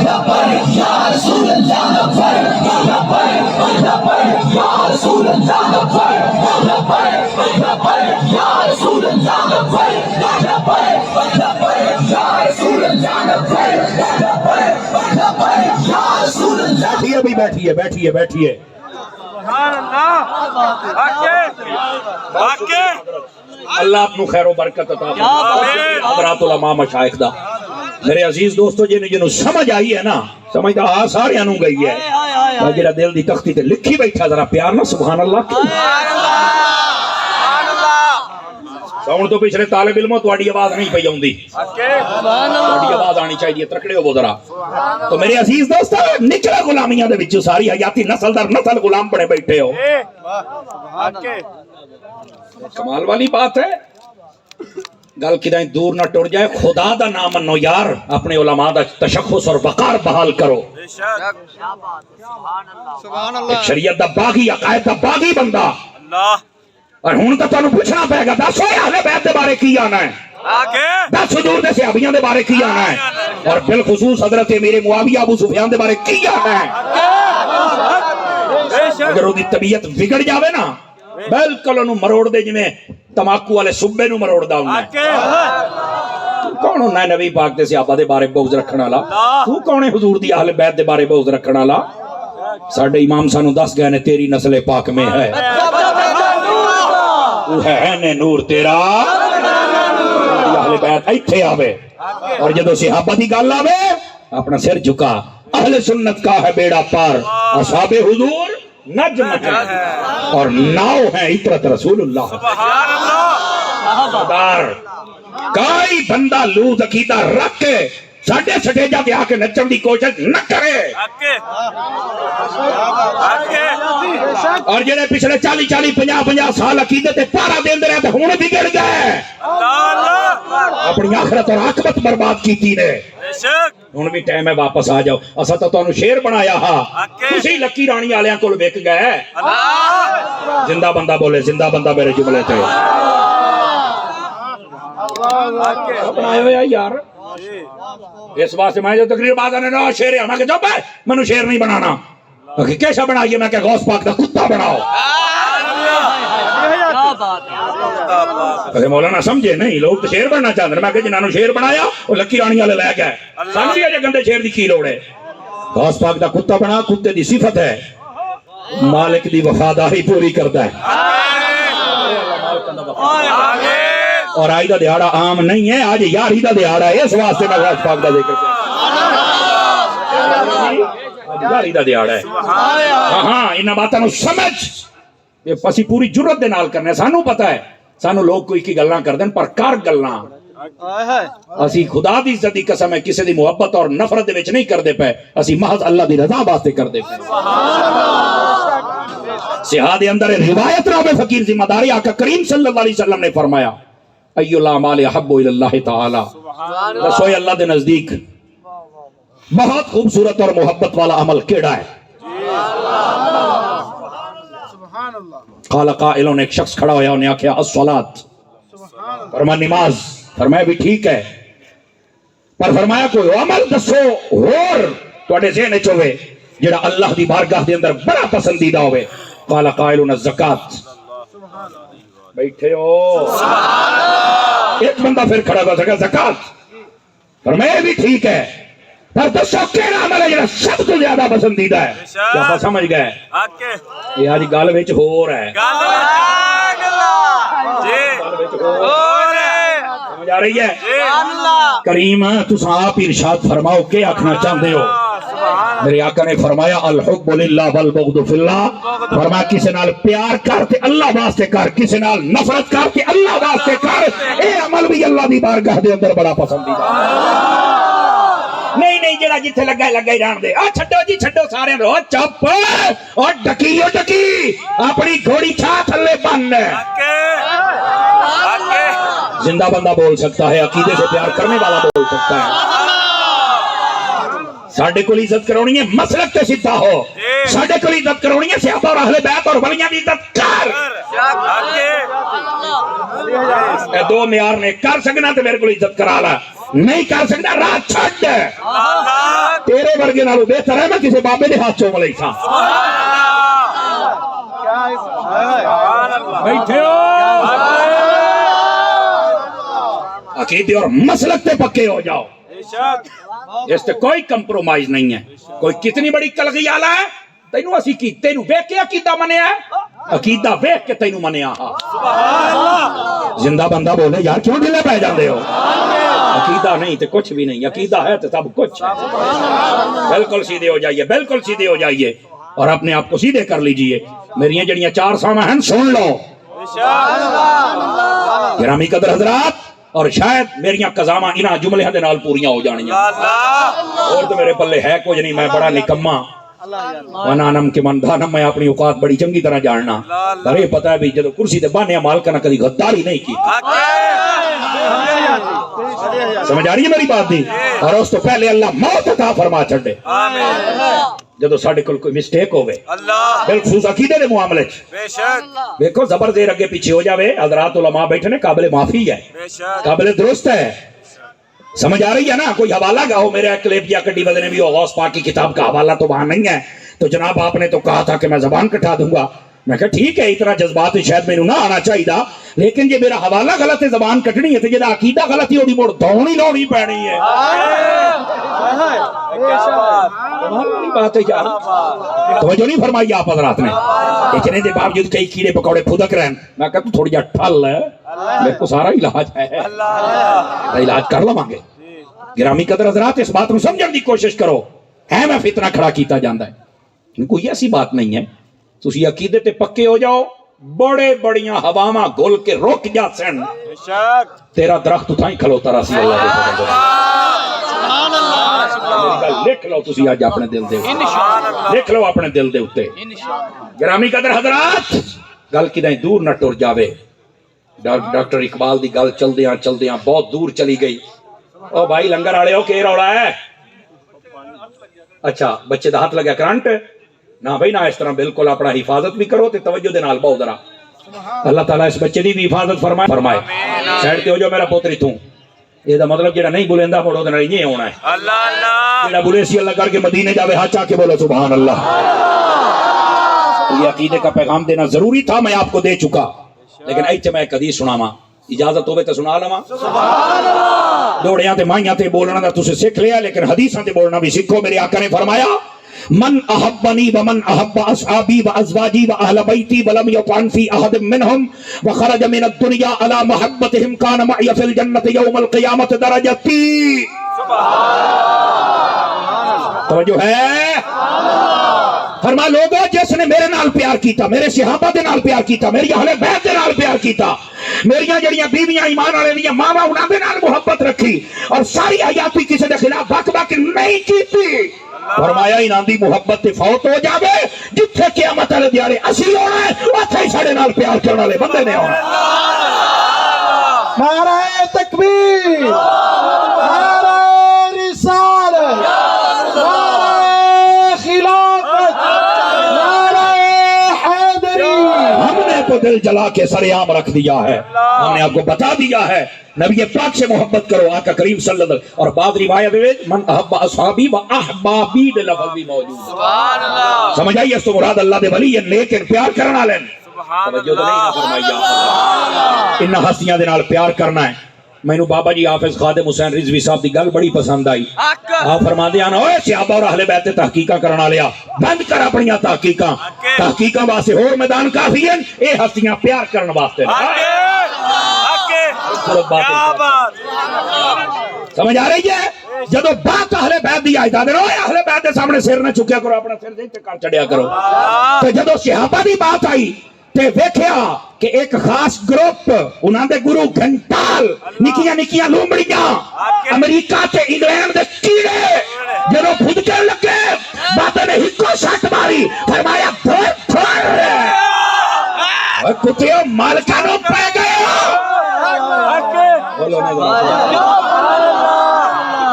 لبیک یا رسول اللہ لبیک لبیک لبیک یا رسول اللہ لبیک لبیک لبیک یا رسول اللہ لبیک لبیک لبیک یا رسول اللہ لبیک لبیک لبیک یا رسول اللہ. بیٹھیے بھی, بیٹھیے بیٹھیے بیٹھیے. اللہ اپنو خیر و برکت عطا فرمائے. حضرات علماء مشائخ دا میرے عزیز دوستو جنہوں سمجھ آئی ہے نا, سمجھ دا سارے انہوں گئی ہے. جڑا دل دی تختی تے لکھی بیٹھا ذرا پیار نہ سبحان اللہ. ساؤنڈ تو پچھلے طالب علموں تواڈی آواز نہیں پئی اوندی, تواڈی آواز آنی چاہیے, ترکڑے ہو ذرا. تو میرے عزیز دوستو نچلا غلامیاں دے وچ ساری حیاتی نسل در نسل غلام بنے بیٹھے ہو. کمال والی بات ہے. گل کدائیں دور نہ ٹر جائے, خدا دا نام منو یار, اپنے علماء دا تشخص اور وقار بحال کرو. ایک شریعت دا باغی, عقائد دا باغی بندہ. اور ہون تو تانوں پوچھنا پے گا, دس ہوئے اہل بیت دے بارے کی آنا ہے, دس حضور دے صحابیاں دے بارے کی آنا ہے, اور بالخصوص حضرت امیر معاویہ ابو سفیان دے بارے کی آنا ہے. اگر وہ دی طبیعت بگڑ جاوے نا, بالکل انہوں مروڑ دے جمیں تماکو والے صبح نو مروڑ دا انہیں. کون ہونا ہے نبی پاک دے صحابہ دے بارے بغض رکھنا لا, تو کون ہے حضور دی اہل بیت دے بارے بغض رکھنا لا. ساڑھے امام سانو دس گئے نے تیری نسل پاک میں ہے, وہ ہے نے نور تیرا, اہل بیت ایتھے آوے. اور جدو صحابہ دی گل آوے اپنا سر جھکا, اہل سنت کا ہے بیڑا پار, اصحاب حضور نجم اور ناؤ ہے عطرت رسول اللہ. خبردار کئی بندہ لوز عقیدہ رکھ کے ساڑھے سٹیجہ کے آکے نچن دی کوشش نہ کرے. اور جنہیں پچھلے 40-50 سال عقیدے تے پارا دین دے رہے تھے ہونے بگڑ گئے, اپنی آخرت اور عاقبت برباد کی تھی نے. ہن بھی ٹائم ہے واپس آ جاؤ. اسا تو تانوں شیر بنایا ہا, تسی لکی رانی والیاں کول وک گئے. زندہ بندہ بولے, زندہ بندہ میرے جملے تے بنائے ہوئے یار. اس واسطے میں جو تقریر بعد آنے نا شیر ہے, میں کہ جو پہ منو شیر نہیں بنانا. کیسا بنائیے, میں کہ غوث پاک دا کتا بناؤ. مولانا سمجھے نہیں, لوگ تو شیر بننا چاہتے ہیں. میں کہ جنہوں شیر بنایا وہ لکی رانی والے لے گئے, سمجھے جو گندے شیر دی کی لوڑ ہے. غوث پاک دا کتا بنا, کتے دی صفت ہے مالک دی وفاداری پوری کرتا ہے. اور آج دا دیہاڑا عام نہیں ہے, آج یاری دا دیہاڑا ہے, اس واسطے میں غوث پاک دا ذکر کرتا ہوں. یاری دا دیہاڑا ہے. ہاں انہاں باتاں نو سمجھ اسی پوری جرت دے نال کرنے. سانو پتہ ہے سانو لوگ کوئی کی گلاں کر دین, پر کر گلاں اسی خدا دی عزت دی قسم ہے کسی دی محبت اور نفرت دے وچ نہیں کردے پے, اسی محض اللہ دی رضا واسطے کردے پے. صحاح دے اندر روایت راوی فقیر ذمہ داری آقا کریم صلی اللہ علیہ وسلم نے فرمایا, ای الاعمال احب الی اللہ تعالی. رسول اللہ دے نزدیک بہت خوبصورت اور محبت والا عمل کیڑا ہے؟ قال قائلوں نے, ایک شخص کھڑا ہویا, انہیں آکھیا الصلاۃ, فرمایا نماز. فرمایا بھی ٹھیک ہے, پر فرمایا کوئی عمل دسو اور تواڈے ذہن وچ ہوے جڑا اللہ دی بارگاہ دے اندر بڑا پسندیدہ ہوے. قال قائلون الزکات. بیٹھے ہو, ایک بندہ پھر کھڑا ہو سکا زکات. فرمایا بھی ٹھیک ہے, پر دسو کیڑا عمل ہے جڑا سب تو زیادہ پسندیدہ ہے؟ کیا آپ سمجھ گئے؟ یہ آج گل وچ ہو رہا ہے, سمجھ آ رہی ہے؟ کریم تساں آپ ارشاد فرماؤ کہ آکھنا چاہتے ہو. میرے آقا نے فرمایا الحب للہ والبغض فی اللہ. فرمایا کسی نال پیار کر تے اللہ واسطے کر, کسی نال نفرت کر تے اللہ واسطے کر. اے عمل بھی اللہ دی بارگاہ دے اندر بڑا پسندیدہ. جتھے لگا ہی رہن دے چھڈو جی چھڈو سارے رو چپ اور ڈکی اپنی گھوڑی چھا تھلے بن زندہ بندہ بول سکتا ہے عقیدے سے پیار کرنے والا بول سکتا ہے ساڈے کول عزت کرونی ہے مسلک تے سیدھا ہو ساڈے کول عزت کرونی ہے صحابہ اور اہل بیت اور ولیاں دی عزت کر اے دو معیار نے کر سکنا تے میرے کول عزت کرا لا نہیں کر سکتا راہ چھڈ تیرے ورگے نالوں بہتر ہے میں کسی بابے دے ہاتھ چوم لئی تھا بیٹھے ہو عقیدے اور مسلک تے پکے ہو جاؤ اس تے کوئی کمپرومائز نہیں ہے کوئی کتنی بڑی کلغی آلہ ہے تینوں اسی کی تینوں ویکھ کے عقیدہ منیا ہے عقیدہ ویکھ کے تینوں منیا زندہ بندہ بولے یار کیوں ڈھلے پہ جاندے ہو عقیدہ نہیں تے کچھ بھی نہیں عقیدہ ہے تو سب کچھ ہے بالکل سیدھے ہو جائیے بالکل سیدھے ہو جائیے اور اپنے آپ کو سیدھے کر لیجئے میری جڑیاں 4 سامہ ہیں سن لو گرامی قدر حضرات اور شاید میریاں قضامہ انہاں جملے دے نال پوریاں ہو جانیاں اور تو میرے پلے ہے کچھ نہیں میں بڑا نکمہ ونانم کے من دھانم میں اپنی اوقات بڑی چنگی طرح جاننا پر یہ پتہ ہے بھی جدو کرسی تے بانے مالکہ نہ کدی غداری نہیں کی سمجھ آ رہی ہے میری بات نہیں اور اس تو پہلے اللہ موت عطا فرما چھڑے جدو ساڑھے کل کوئی مسٹیک ہوئے بالخصوص عقیدے دے معاملے دیکھو زبر دیر اگے پیچھے ہو جاوے حضرات علماء بیٹھنے قابل معافی ہے قابل درست ہے سمجھ آ رہی ہے نا کوئی حوالہ گا ہو میرے کلیپ یا کڈی بدنے بھی ہو غوث پاک کی کتاب کا حوالہ تو وہاں نہیں ہے تو جناب آپ نے تو کہا تھا کہ میں زبان کٹھا دوں گا میں کہا ٹھیک ہے اتنا جذبات شاید میں نہ آنا چاہیے لیکن یہ میرا حوالہ غلط ہے زبان کٹنی ہے تو جدہ عقیدہ غلط ہی ہوڑی موڑ دھونی لوڑی پہنی ہے توجہ نہیں فرمائی آپ حضرات نے اتنے دے باوجود کئی کیڑے پکوڑے پھدک رہن میں کہا تو تھوڑی جا ٹھل ہے میرے کو سارا علاج ہے علاج کر لواں گے گرامی قدر حضرات اس بات کو سمجھن دی کوشش کرو ہے میں فتنہ کھڑا کیتا جاندا ہے کوئی ایسی بات نہیں ہے تسی عقیدے تے پکے ہو جاؤ بڑے بڑیاں ہواواں گل کے رک جا سن تیرا درخت تھا ہی کھلوتا رہا سی اللہ دے فضل میری لکھ لو تسی آج اپنے دل دے لکھ لو اپنے دل دے اتے گرامی قدر حضرات گل کدیں دور نہ ٹر جاوے ڈاکٹر اقبال دی گل چل دیاں بہت دور چلی گئی او بھائی لنگر آڑے ہو کہ روڑا ہے اچھا بچے دا ہاتھ لگا کرنٹ نہ بھائی نہ اس طرح بالکل اپنا حفاظت بھی کرو تے توجہ دے نال بہت ذرا اللہ تعالیٰ اس بچے دی بھی حفاظت فرمائے سائڈ تے ہو جو میرا پوتری توں یہ دا مطلب جڑا نہیں بولیندا پڑھو تے نہیں ہونا ہے اللہ اللہ جڑا بولے سی اللہ کر کے مدینے جاوے ہاتھ چا کے بولو سبحان اللہ یہ عقیدے کا پیغام دینا ضروری تھا میں آپ کو دے چکا لیکن ایتھے میں ایک حدیث سناواں اجازت ہوے تے سنا لواں سبحان اللہ دوڑیاں تے مائیاں تے بولنا دا تسے سیکھ لیا لیکن حدیثاں تے بولنا بھی سیکھو میرے آقا نے فرمایا من احبنی ومن احب اصحابی وازواجی واہل بیتی ولم یطعن فی احد منہم وخرج من الدنیا علی محبتہم کان معی فی الجنت یوم القیامت درجتی توجہ ہے فرما لوگوں جس نے میرے نال پیار کیتا میرے صحابہ دے نال پیار کیتا میری اہل بیت دے نال پیار کیتا میریاں جڑیاں بیویاں ایمان والے دیاں ماواں انہاں دے نال محبت رکھی اور ساری حیاتی کسی دے خلاف بک بک نہیں کیتی فرمایا انہاں دی محبت تے فوت ہو جاوے جتھے قیامت والے دیارے اسی ہونا ہے اوتھے ہی ساڈے نال پیار کرن والے بندے نے ہونا نعرہ تکبیر نعرہ رسالت نعرہ خلافت نعرہ حیدری ہم نے تو دل جلا کے سر عام رکھ دیا ہے ہم نے آپ کو بتا دیا ہے نبی پاک سے محبت کرو آقا کریم صلی اللہ علیہ وسلم اور بعض روایت میں من احب اصحابی و احبابی دے لفظ بھی موجود سبحان اللہ سمجھ آئیے اس تو مراد اللہ دے ولی ہے لیکن پیار کرنا لیں توجہ تو نہیں نہ فرمائیے ان ہستیاں دے نال پیار کرنا ہے میں نو بابا جی حافظ خادم حسین رضوی صاحب دی گل بڑی پسند آئی آپ فرما دیا نا اوے صحابہ اور اہل بیت تحقیقاں کرنا لیا بند کر اپنی تحقیقاں واسطے اور میدان کافی ہیں اے ہستیاں پیار کرن واسطے سمجھ آ رہی ہے جدو بات اہل بیت دی آئی دادے روئے اہل بیت دے سامنے سر نہ چکیا کرو اپنا سر دے کر چڑیا کرو تو جدو صحابہ دی بات آئی تے ویکھیا کہ ایک خاص گروپ انہاں دے گرو گھنٹال نکیاں نکیاں لومڑیاں امریکہ تے انگلینڈ دے کیڑے جب پھدکے لگے بابے نے ہکو سٹ ماری فرمایا پھر کتیوں مالکانوں پہ گیا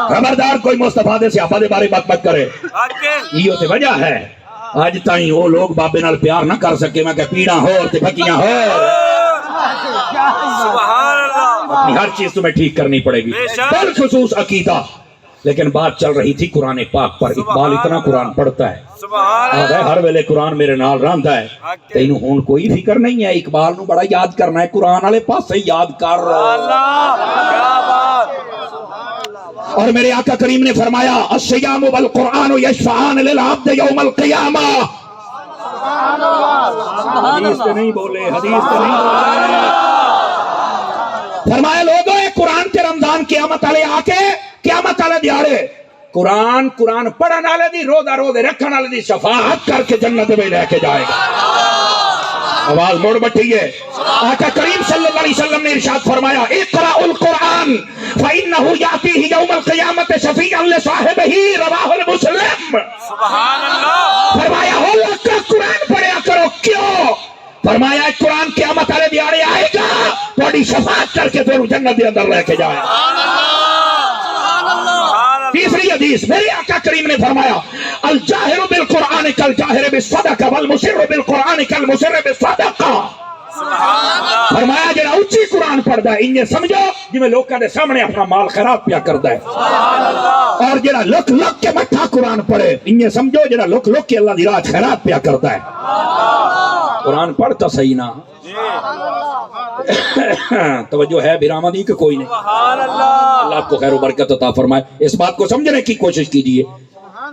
خبردار کوئی مصطفیٰ دے صحابہ دے بارے بات کرے یہ تے وجہ ہے آج تائیں وہ لوگ بابے نال پیار نہ کر سکے میں کہ پیڑاں ہو تے بھکیاں ہو اپنی ہر چیز تمہیں ٹھیک کرنی پڑے گی بالخصوص عقیدہ لیکن بات چل رہی تھی قرآن پاک پر اقبال اتنا قرآن پڑھتا ہے آگے ہر ویلے قرآن میرے نال رہندا ہے تینوں ہون کوئی فکر نہیں ہے اقبال نو بڑا یاد کرنا ہے قرآن والے پاس سے یاد کر اور میرے آقا کریم نے فرمایا الصیام والقرآن یشفعان للعبد یوم القیامہ حدیث سے نہیں بولے فرمایا لوگوں قرآن کے رمضان قیامت والے آ کے قیامت والے دیہاڑے قرآن پڑھن والے دی روزہ روزے رکھن والے دی شفاعت کر کے جنت میں لے کے جائے گا آواز موڑ بٹھی ہے آقا کریم صلی اللہ علیہ وسلم نے ارشاد فرمایا اقرأ القرآن فإنه يأتيه يوم القيامة شفيعا لصاحبه رواه مسلم سبحان اللہ فرمایا ہو لگا قرآن پڑھیا کرو کیوں فرمایا قرآن قیامت والے دیہاڑے آئے گا تھوڑی شفاعت کر کے پھر جنت کے اندر لے کے جائے تیسری حدیث میرے آقا کریم نے فرمایا الجاہر بالقرآن کالجاہر بالصدقہ والمسر بالقرآن کالمسر بالصدقہ فرمایا جڑا اونچی قرآن پڑھدا ہے انہیں سمجھو جویں لوکاں دے سامنے اپنا مال خراب پیا کردا ہے اور جڑا لک لک کے مٹھا قرآن پڑھے انہیں سمجھو جڑا لک لک کے اللہ دی راہ خراب پیا کردا ہے قرآن پڑھتا صحیح نہ توجہ ہے برآمدی کہ کوئی نہیں اللہ آپ کو خیر و برکت عطا فرمائے اس بات کو سمجھنے کی کوشش کیجئے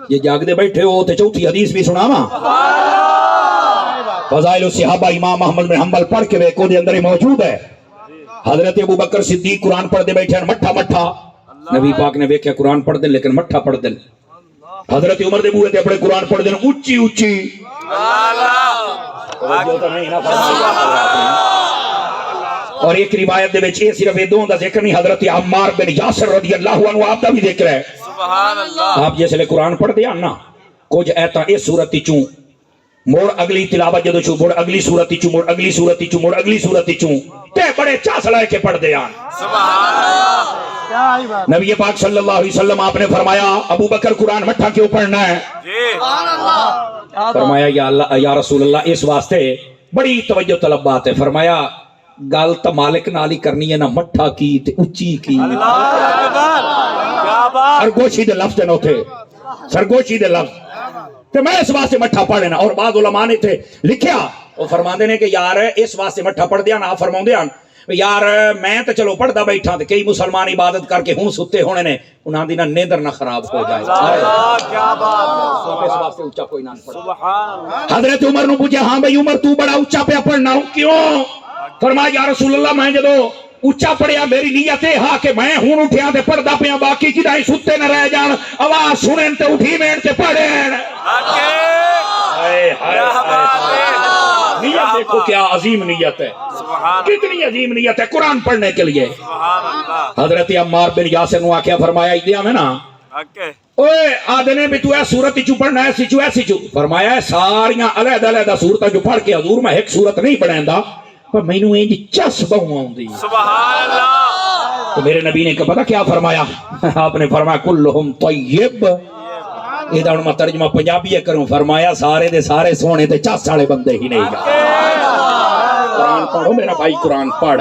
یہ جاگدے بیٹھے ہو تے چوتھی حدیث بھی سناواں فضائل الصحابہ امام احمد بن حنبل پڑھ کے کو دے اندر موجود ہے حضرت ابو بکر صدیق قرآن پڑھ دے بیٹھے مٹھا مٹھا نبی پاک نے ویکھیا قرآن پڑھ دے لیکن مٹھا پڑھ دے حضرت عمر دے بوئے تے اپنے قرآن پڑھ دے اونچی اونچی اور ایک روایت دے وچ یہ صرف دو دا ذکر نہیں حضرت عمار بن یاسر رضی اللہ عنہ آپ دا بھی ذکر ہے آپ جیسے لے قرآن پڑھ دیا نا کچھ ایتا اس صورت چوں موڑ اگلی تلاوت جدو چھو موڑ اگلی صورت چوں موڑ اگلی صورت چوں موڑ اگلی صورت چوں تے بڑے چاس لائے کے پڑھ دیا نبی پاک صلی اللہ علیہ وسلم آپ نے فرمایا ابو بکر قرآن مٹھا کیوں پڑھنا ہے فرمایا یا اللہ یا رسول اللہ اس واسطے بڑی توجہ طلب بات ہے فرمایا گل تو مالک نالی کرنی ہے نا مٹھا کی تے اچھی کی سرگوشی دے لفظ نو تھے سرگوشی دے لفظ تو میں اس واسطے مٹھا پڑھ لینا اور بعض علماء نے تھے لکھیا وہ فرما دینے کہ یار اس واسطے مٹھا پڑھ دیا نا فرما دیا یار میں تو چلو پڑھدا بیٹھا تے کئی مسلمان عبادت کر کے ہوں ستے ہونے نے انہاں دی نہ نیندر نہ خراب ہو جائے کیا بات ہے اس واسطے اونچا کوئی نہ پڑھ حضرت عمر نو پوچھا ہاں بھائی عمر تو بڑا اونچا پہ پڑھنا ہوں کیوں فرمایا یا رسول اللہ میں جدو اونچا پڑھیا میری نیت ہے ہاں کہ میں ہوں اٹھیا تے پڑھدا پیا باقی کدھائی ستے نہ رہ جان آواز سنن تے اٹھی وین تے پڑھن نیت دیکھو کیا عظیم نیت ہے کتنی عظیم نیت ہے قرآن پڑھنے کے لیے حضرت عمار بن یاسر نو آکھیا فرمایا ایدیا میں نا اوے آدھنے بھی تو اے صورت چو پڑھنا ایسی چو فرمایا ساریاں علیحدہ علیحدہ صورتاں جو پڑھ کے حضور میں ایک صورت نہیں پڑھیندا پر میں نو اینجی چس بہوں آؤں دی سبحان اللہ تو میرے نبی نے پتا کیا فرمایا آپ نے فرمایا کلہم طیب یہ داؤں میں ترجمہ پنجابی کروں فرمایا سارے دے سارے سونے تے چس سالے بندے ہی نہیں گا قرآن پڑھو میرا بھائی قرآن پڑھ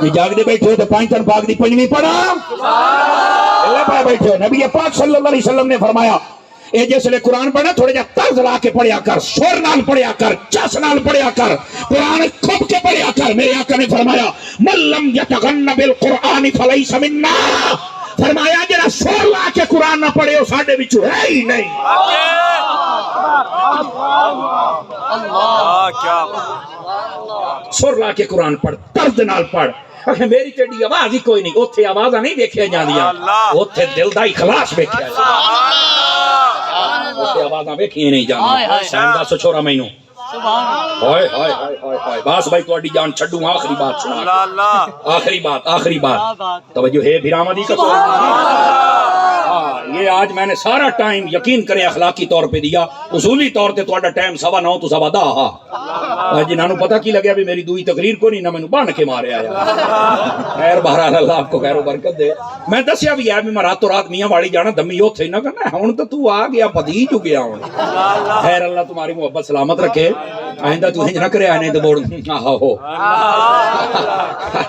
یہ جاگ دے بیٹھے ہو تو پانچن پاک دی پنجمی پڑھا اللہ پاہ بیٹھے ہو نبی پاک صلی اللہ علیہ وسلم نے فرمایا اے جیسے لے قرآن پڑھنا تھوڑے جا طرز لا کے پڑھیا کر شور نال پڑھیا کر چس نال پڑھیا کر قرآن کھب کے پڑھیا کر میرے آقا نے فرمایا من لم یتغن بالقرآن فلیس مننا فرمایا جڑا شور لا کے قرآن نہ پڑھے وہ ساڈے وچوں ہے ہی نہیں شور لا کے قرآن پڑھ طرز نال پڑھ کہ میری تیری آواز ہی کوئی نہیں اوتھے آوازاں نہیں دیکھیا جاندیاں اوتھے دل دا اخلاص ویکھیا اوتھے آوازاں ویکھیاں نہیں جاندیاں سیندا سو چھوڑا مینوں ہائے ہائے ہائے ہائے بس بھائی تہاڈی جان چھڈوں آخری بات سنا آخری بات توجہ ہے بھرامدی کا یہ آج میں نے سارا ٹائم یقین کرے اخلاقی طور پہ دیا، اصولی طور تے تہاڈا ٹائم 9:15 تو 10:15 جنہاں نوں پتہ کی لگیا بھی میری دوئی تقریر کو نہیں نہ مینوں بن کے ماریا یار۔ خیر بہرحال اللہ آپ کو خیر و برکت دے۔ میں دسیا بھی ہے بھی میں راتوں رات میاں واڑی جانا دمی اوتھے نہ کرنا، ہن تو آ گیا پدی جو گیا ہن۔ خیر اللہ تمہاری محبت سلامت رکھے، آئندہ تو ہنج نہ کرے آنے تو بوڑ ہو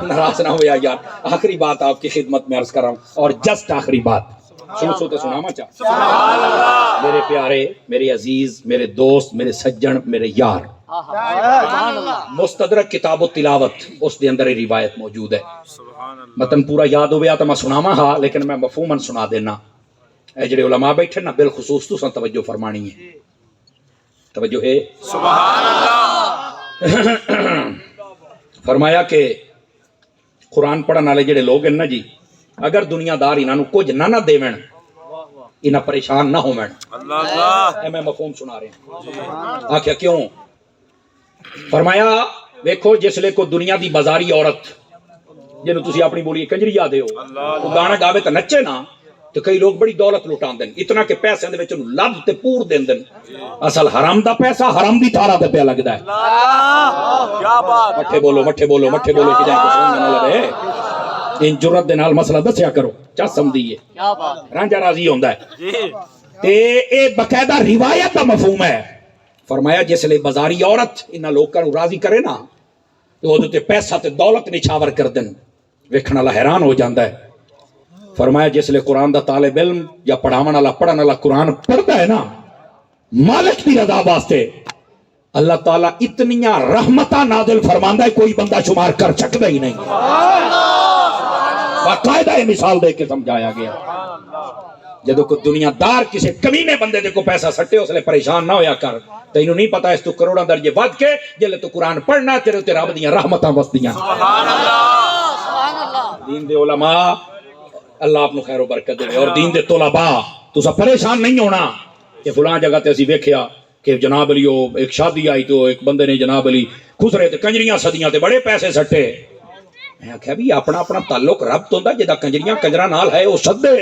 ناراض نہ ہو یار۔ آخری بات آپ کی خدمت میں عرض کر رہا ہوں، اور جسٹ آخری بات سو تو سنا مچا۔ میرے پیارے، میرے عزیز، میرے دوست، میرے سجن، میرے یار، مستدرک کتاب و تلاوت اس دے اندر روایت موجود ہے، متن پورا یاد ہو گیا تو میں سناواں ہاں، لیکن میں مفہوماً سنا دینا۔ اے جڑے علماء بیٹھے نا بالخصوص تو توجہ فرمانی ہے، توجہ ہے۔ فرمایا کہ قرآن پڑھن والے جڑے لوگ ہیں نا جی، اگر دنیا دار انہاں نوں کچھ نہ دیون، انہاں پریشان نہ ہوون۔ اے میں مفہوم سنا رہا ہوں۔ آکھیا کیوں؟ فرمایا دیکھو جس لے کو دنیا دی بازاری عورت جنوں تسی اپنی بولی کنجری آدے ہو، وہ گانا گاوے تے نچے نا تو کئی لوگ بڑی دولت لٹان دین، اتنا کہ پیسے دے وچ لب تے پور دین دین، اصل حرام دا پیسہ حرام دی تھارا تے پیا لگدا ہے۔ کیا بات، مٹھے بولو مٹھے بولو مٹھے بولو کہ جائے کچھ سمجھ نہ لگے۔ ان جرت دے نال مسئلہ دسیا کرو، چا سمجھیے رانجا راضی ہوندا ہے۔ تے اے باقاعدہ روایت دا مفہوم ہے۔ فرمایا جس لے بازاری عورت انہاں لوکاں نوں راضی کرے نا تو اودے تے پیسہ تے دولت نچھاور کر دین، ویکھن والا حیران ہو جاندا ہے۔ فرمایا جس لے قرآن دا طالب علم یا پڑھاون والا پڑھن والا قرآن پڑھدا ہے نا مالک دی رضا واسطے، اللہ تعالیٰ اتنیاں رحمتاں نازل فرماندا ہے کوئی بندہ شمار کر سکدا ہی نہیں۔ باقاعدہ یہ مثال دے کے سمجھایا گیا۔ جدو کوئی دنیا دار کسی کمینے بندے دے کو پیسہ سٹے اس لئے پریشان نہ ہویا کر، تینوں نہیں پتا اس تو کروڑاں درجے ود کے جلے تو قرآن پڑھنا تیرے تے رب دیاں رحمتاں وسدیاں۔ دین دے علماء اللہ آپ نو خیر و برکت دے، اور دین دے طلباء تو پریشان نہیں ہونا کہ فلاں جگہ تے اسی ویکھیا کہ جناب علی ایک شادی آئی تو ایک بندے نے جناب علی خسرے تے کنجریاں صدیاں تے بڑے پیسے سٹے۔ میں آکھیا بھی اپنا اپنا تعلق رب تو ہوندا، جدا کنجریاں کنجراں نال ہے او سدے،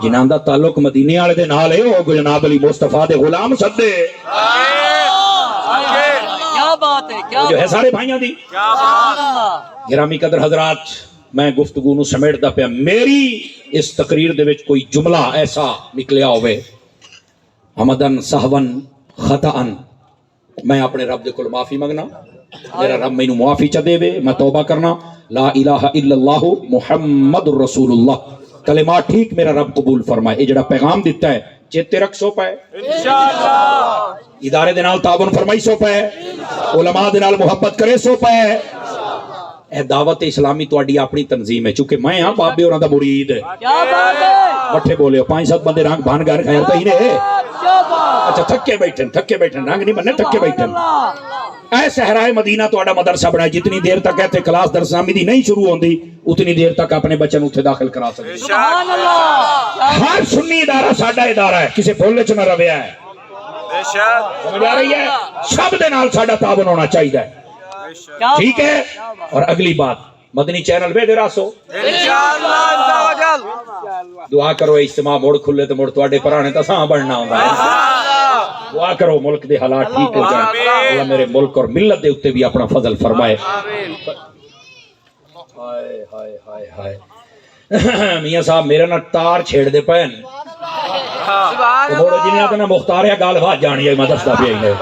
جنہاں دا تعلق مدینے والے دے نال ہے او جناب علی مصطفیٰ دے غلام سدے۔ کیا بات ہے، کیا جو ہے سارے بھائیاں دی گرامی قدر حضرات، میں گفتگو نو سمیٹدا پیا۔ میری اس تقریر دے وچ کوئی جملہ ایسا نکلیا ہوئے حمدن سہون خطأن، میں اپنے رب دے کول معافی منگنا، میرا رب مینوں معافی چا دے وے، میں توبہ کرنا، لا الہ الا اللہ محمد رسول اللہ، کلمات ٹھیک میرا رب قبول فرمائے۔ یہ جڑا پیغام دیتا ہے چیتے رکھ سو پائے، ادارے دے نال تعاون فرمائی سو پائے، علماء دے نال محبت کرے سو پائے۔ اے دعوت اسلامی تو اڈی اپنی تنظیم ہے، چونکہ میں ہاں بابے اور دا مرید ہے۔ کیا بات ہے، مٹھے بولے 5-7 بندے رنگ بھان گھر خیر پہ ہی نے۔ کیا بات، اچھا تھکے بیٹھن رنگ نہیں بننے، تھکے بیٹھن۔ اے صحرائے مدینہ تو اڈا مدرسہ بنا، جتنی دیر تک کہتے کلاس درس نامی دی نہیں شروع ہوندی اتنی دیر تک اپنے بچے نوں اتھے داخل کرا سکتے۔ سبحان اللہ، ہر سنی ادارہ ساڈا ادارہ ہے، کسی پھولے چ نہ رویا ہے، سمجھ آ رہی ہے؟ سب دے نال ساڈا تعاون ہونا چاہیے، ٹھیک ہے؟ اور اگلی بات مدنی چینل بے دے راسو دعا کرو اجتماع موڑ کھلے تو موڑ تواڈے پرانے تا ساں بننا ہوندا ہے۔ دعا کرو ملک دے حالات ٹھیک ہو جائیں، اللہ میرے ملک اور ملت دے اوتے بھی اپنا فضل فرمائے۔ ہائے ہائے ہائے ہائے میاں صاحب میرے نہ تار چھیڑ دے پین موڑ جنہیں آتا نا مختار ہے گال بات جانی ہے، میں دستا بھی ہے۔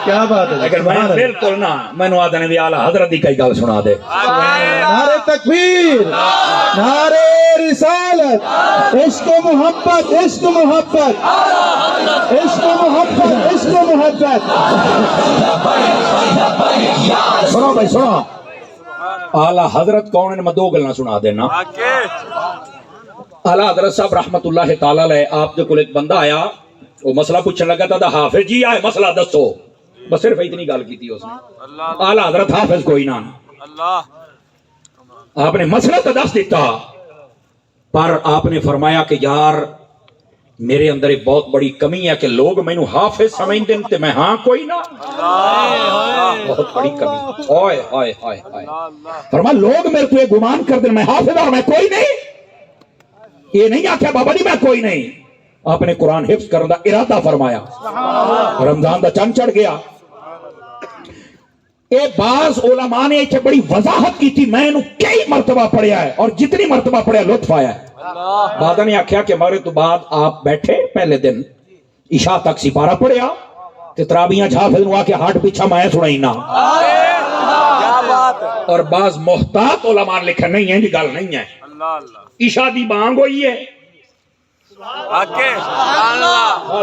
کیا بات ہے، لیکن میں بالکل نہ میں نو آتا نے بھی آلہ حضرت دی کئی گال سنا دے۔ نعرہ تکبیر، نعرہ رسالت، عشق و محبت، عشق و محبت، عشق و محبت، عشق و محبت۔ سنو بھائی سنو، آلہ حضرت کون ہے؟ میں دو گلنا سنا دینا۔ اعلیٰ حضرت صاحب رحمت اللہ تعالیٰ علیہ آپ جو کل ایک بندہ آیا وہ مسئلہ پوچھنے لگا تھا حافظ جی آئے مسئلہ دسو، بس صرف اتنی گال کی تھی اس نے۔ اعلیٰ حضرت حافظ کوئی نہ، آپ نے مسئلہ تو دس دیتا، پر آپ نے فرمایا کہ یار میرے اندر ایک بہت بڑی کمی ہے کہ لوگ میں حافظ سمجھ دیں تے میں ہاں کوئی نہ، بہت بڑی کمی۔ ہائے ہائے ہائے ہائے، فرمایا لوگ میرے تو یہ گمان کر دیں میں حافظ اور میں کوئی نہیں۔ یہ نہیں آخیا بابا جی میں کوئی نہیں، آپ نے قرآن حفظ کرنے کا ارادہ فرمایا، رمضان دا چند چڑھ گیا۔ اے بعض علماء نے ایچے بڑی وضاحت کی تھی، میں انہوں کئی مرتبہ پڑھیا ہے اور جتنی مرتبہ پڑھیا لطف آیا ہے۔ بعد نے آخیا کہ ہمارے تو بعد آپ بیٹھے پہلے دن عشاء تک سپارہ پڑھیا کہ ترابیاں جھافظ نوا کے ہاتھ پیچھا میں سنائی نہ، اور بعض محتاط علماء لکھا نہیں ہے جی گل نہیں ہے، عشاء دی بانگ ہوئی ہے،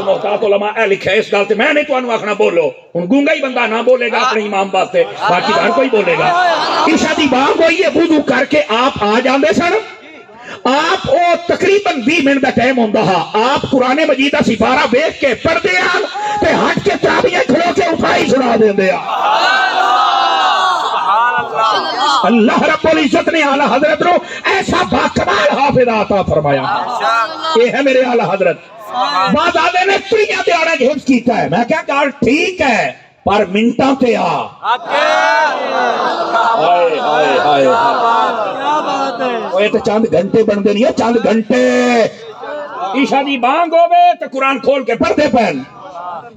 محتاط علماء اے لکھا ہے اس گل تے میں نہیں تو انو آخنا بولو، ان گونگا ہی بندہ نہ بولے گا اپنے امام واسطے، باقی ہر کوئی بولے گا۔ عشاء دی بانگ ہوئی ہے، وضو کر کے آپ آ جاندے سن، آپ او تقریباً 20 منٹ دا ٹائم ہوندا ہا، آپ قرآن مجید دا سپارہ ویکھ کے پڑھ دے آن تے ہٹ کے ترابیاں کھلو کے اٹھائی سنا دے دے آن۔ اللہ رب العزت نے اعلیٰ حضرت رو ایسا باکمال حافظ عطا فرمایا، یہ ہے میرے اعلیٰ حضرت۔ بعد آدھے نے تریاں دیارہ حفظ کیتا ہے، میں کہا کہ ٹھیک ہے پر منٹاں تے آ، وہ تو چند گھنٹے بن دے نہیں ہے، چند گھنٹے عشاء دی بانگ ہوئے تو قرآن کھول کے پڑھ دے پہن،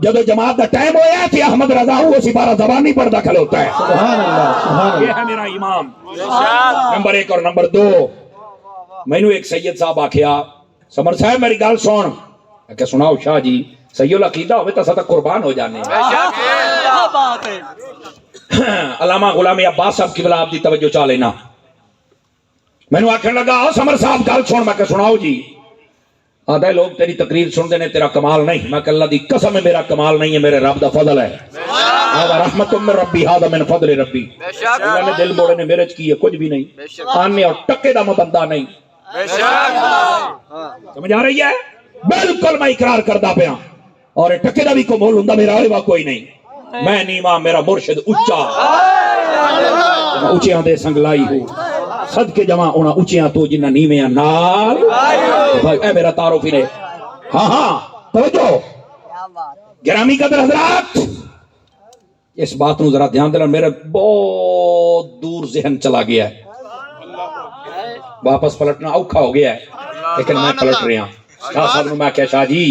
جب جماعت دا ٹائم ہویا کہ احمد رضا وہ سپارہ زبانی پڑھتا کھلوتا ہے۔ سبحان اللہ، سبحان یہ ہے میرا امام نمبر 1 اور نمبر 2۔ میں نے ایک سید صاحب آکھیا سمر صاحب میری گال سون، کہ سناؤ شاہ جی سید العقیدہ ہوئے تو ستا قربان ہو جانے۔ کیا بات ہے، علامہ غلام عباس صاحب کی بلا آپ دی توجہ چاہ لینا۔ میں نے آکھنے لگا سمر صاحب گال سون، میں کہ سناؤ جی۔ آدھے لوگ تیری تقریر سن دینے تیرا کمال نہیں، میں کہ اللہ دی قسم ہے میرا کمال نہیں ہے، میرے رب دا فضل ہے۔ آدھا رحمت من ربی، آدھا من فضل ربی، اللہ نے دل موڑے نے میرج کی ہے کچھ بھی نہیں، آنے اور ٹکے دا میں بندہ نہیں۔ سمجھ آ رہی ہے؟ بالکل میں اقرار کردہ پہ ہاں، اور ٹکے دا بھی کو مول ہوں میرا علیوہ کوئی نہیں، میں نیمہ میرا مرشد اچھا، میں اچھیاں دے سنگ لائی ہوں، صدقے جمع ہونا اچھیاں تو جنہ نیمیاں نال، اے میرا تعارف ہی نے۔ ہاں ہاں توجہ گرامی قدر حضرات، اس بات نو ذرا دھیان دینا، میرے بہت دور ذہن چلا گیا ہے، واپس پلٹنا اوکھا ہو گیا ہے، لیکن میں پلٹ رہا ہوں۔ شاہ صاحب نے میں کہا شاہ جی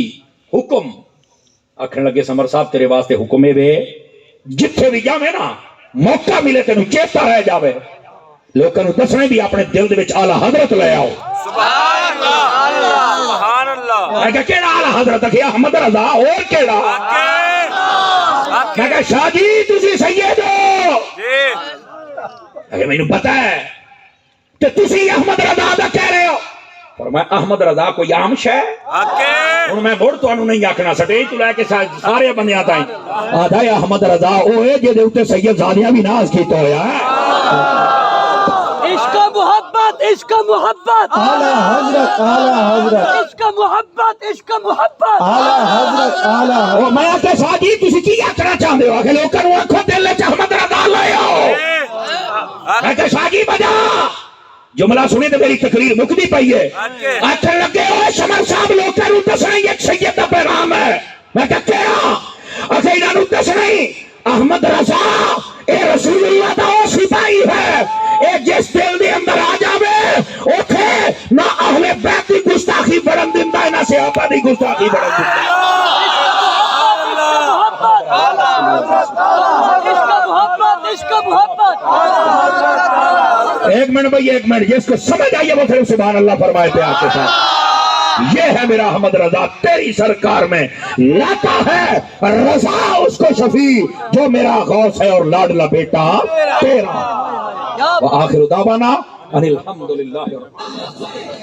حکم، آکھنے لگے سمر صاحب تیرے واسطے حکم ہے وے جتھے بھی جاوے نا موقع ملے تینوں چیتا رہ جاوے، لوکاں نوں دسنے بھی اپنے دل دے وچ اعلیٰ حضرت لے آؤ۔ سبحان اللہ، میں کہا کیڑا اعلیٰ حضرت ہے احمد رضا اور کیڑا؟ میں کہا شاہ جی تسی سید ہو، میں نے پتا ہے کہ تسی احمد رضا دا کہہ رہے ہو، اور میں احمد رضا کوئی عام شے ہن میں مڑ تانوں نہیں آکھنا سٹے تو لے کے سارے بندیاں تائیں آدھا احمد رضا او ہے جے اوتے سید زادیاں بھی ناز کیتا ہویا ہے۔ عشق محبت، عشق محبت، اعلیٰ حضرت، اعلیٰ حضرت، عشق محبت، عشق محبت، اعلیٰ حضرت، اعلیٰ حضرت۔ اور میں آکھے شاہ جی تسی کی آکھنا چاہندے ہو کہ لوکاں نوں آکھو دل وچ احمد رضا لے آؤ، میں کہ شاہ جی بجا جملہ سنی تو میری تقریر مکدی پئی ہے۔ آکھن لگے اوے شمر صاحب لوکاں نوں دسنا ایک سید دا پیغام ہے، میں کہ کیڑا؟ آکھے انہاں نوں دسنا احمد رضا اے رسول اللہ دا او سپاہی ہے، اے جس دل دے اندر آ جاوے اوتھے نہ اہل بیت دی گستاخی بڑھن دیندا ہے نہ صحابہ دی گستاخی بڑھن دیندا ہے۔ عشق محبت، عشق محبت۔ ایک منٹ بھائی ایک منٹ، جس کو سمجھ آئیے وہ پھر سبحان اللہ فرمائے پیار کے ساتھ۔ یہ ہے میرا احمد رضا تیری سرکار میں لاتا ہے رضا اس کو شفیع جو میرا غوث ہے اور لاڈلا بیٹا تیرا۔ وآخر دعوانا ان الحمدللہ۔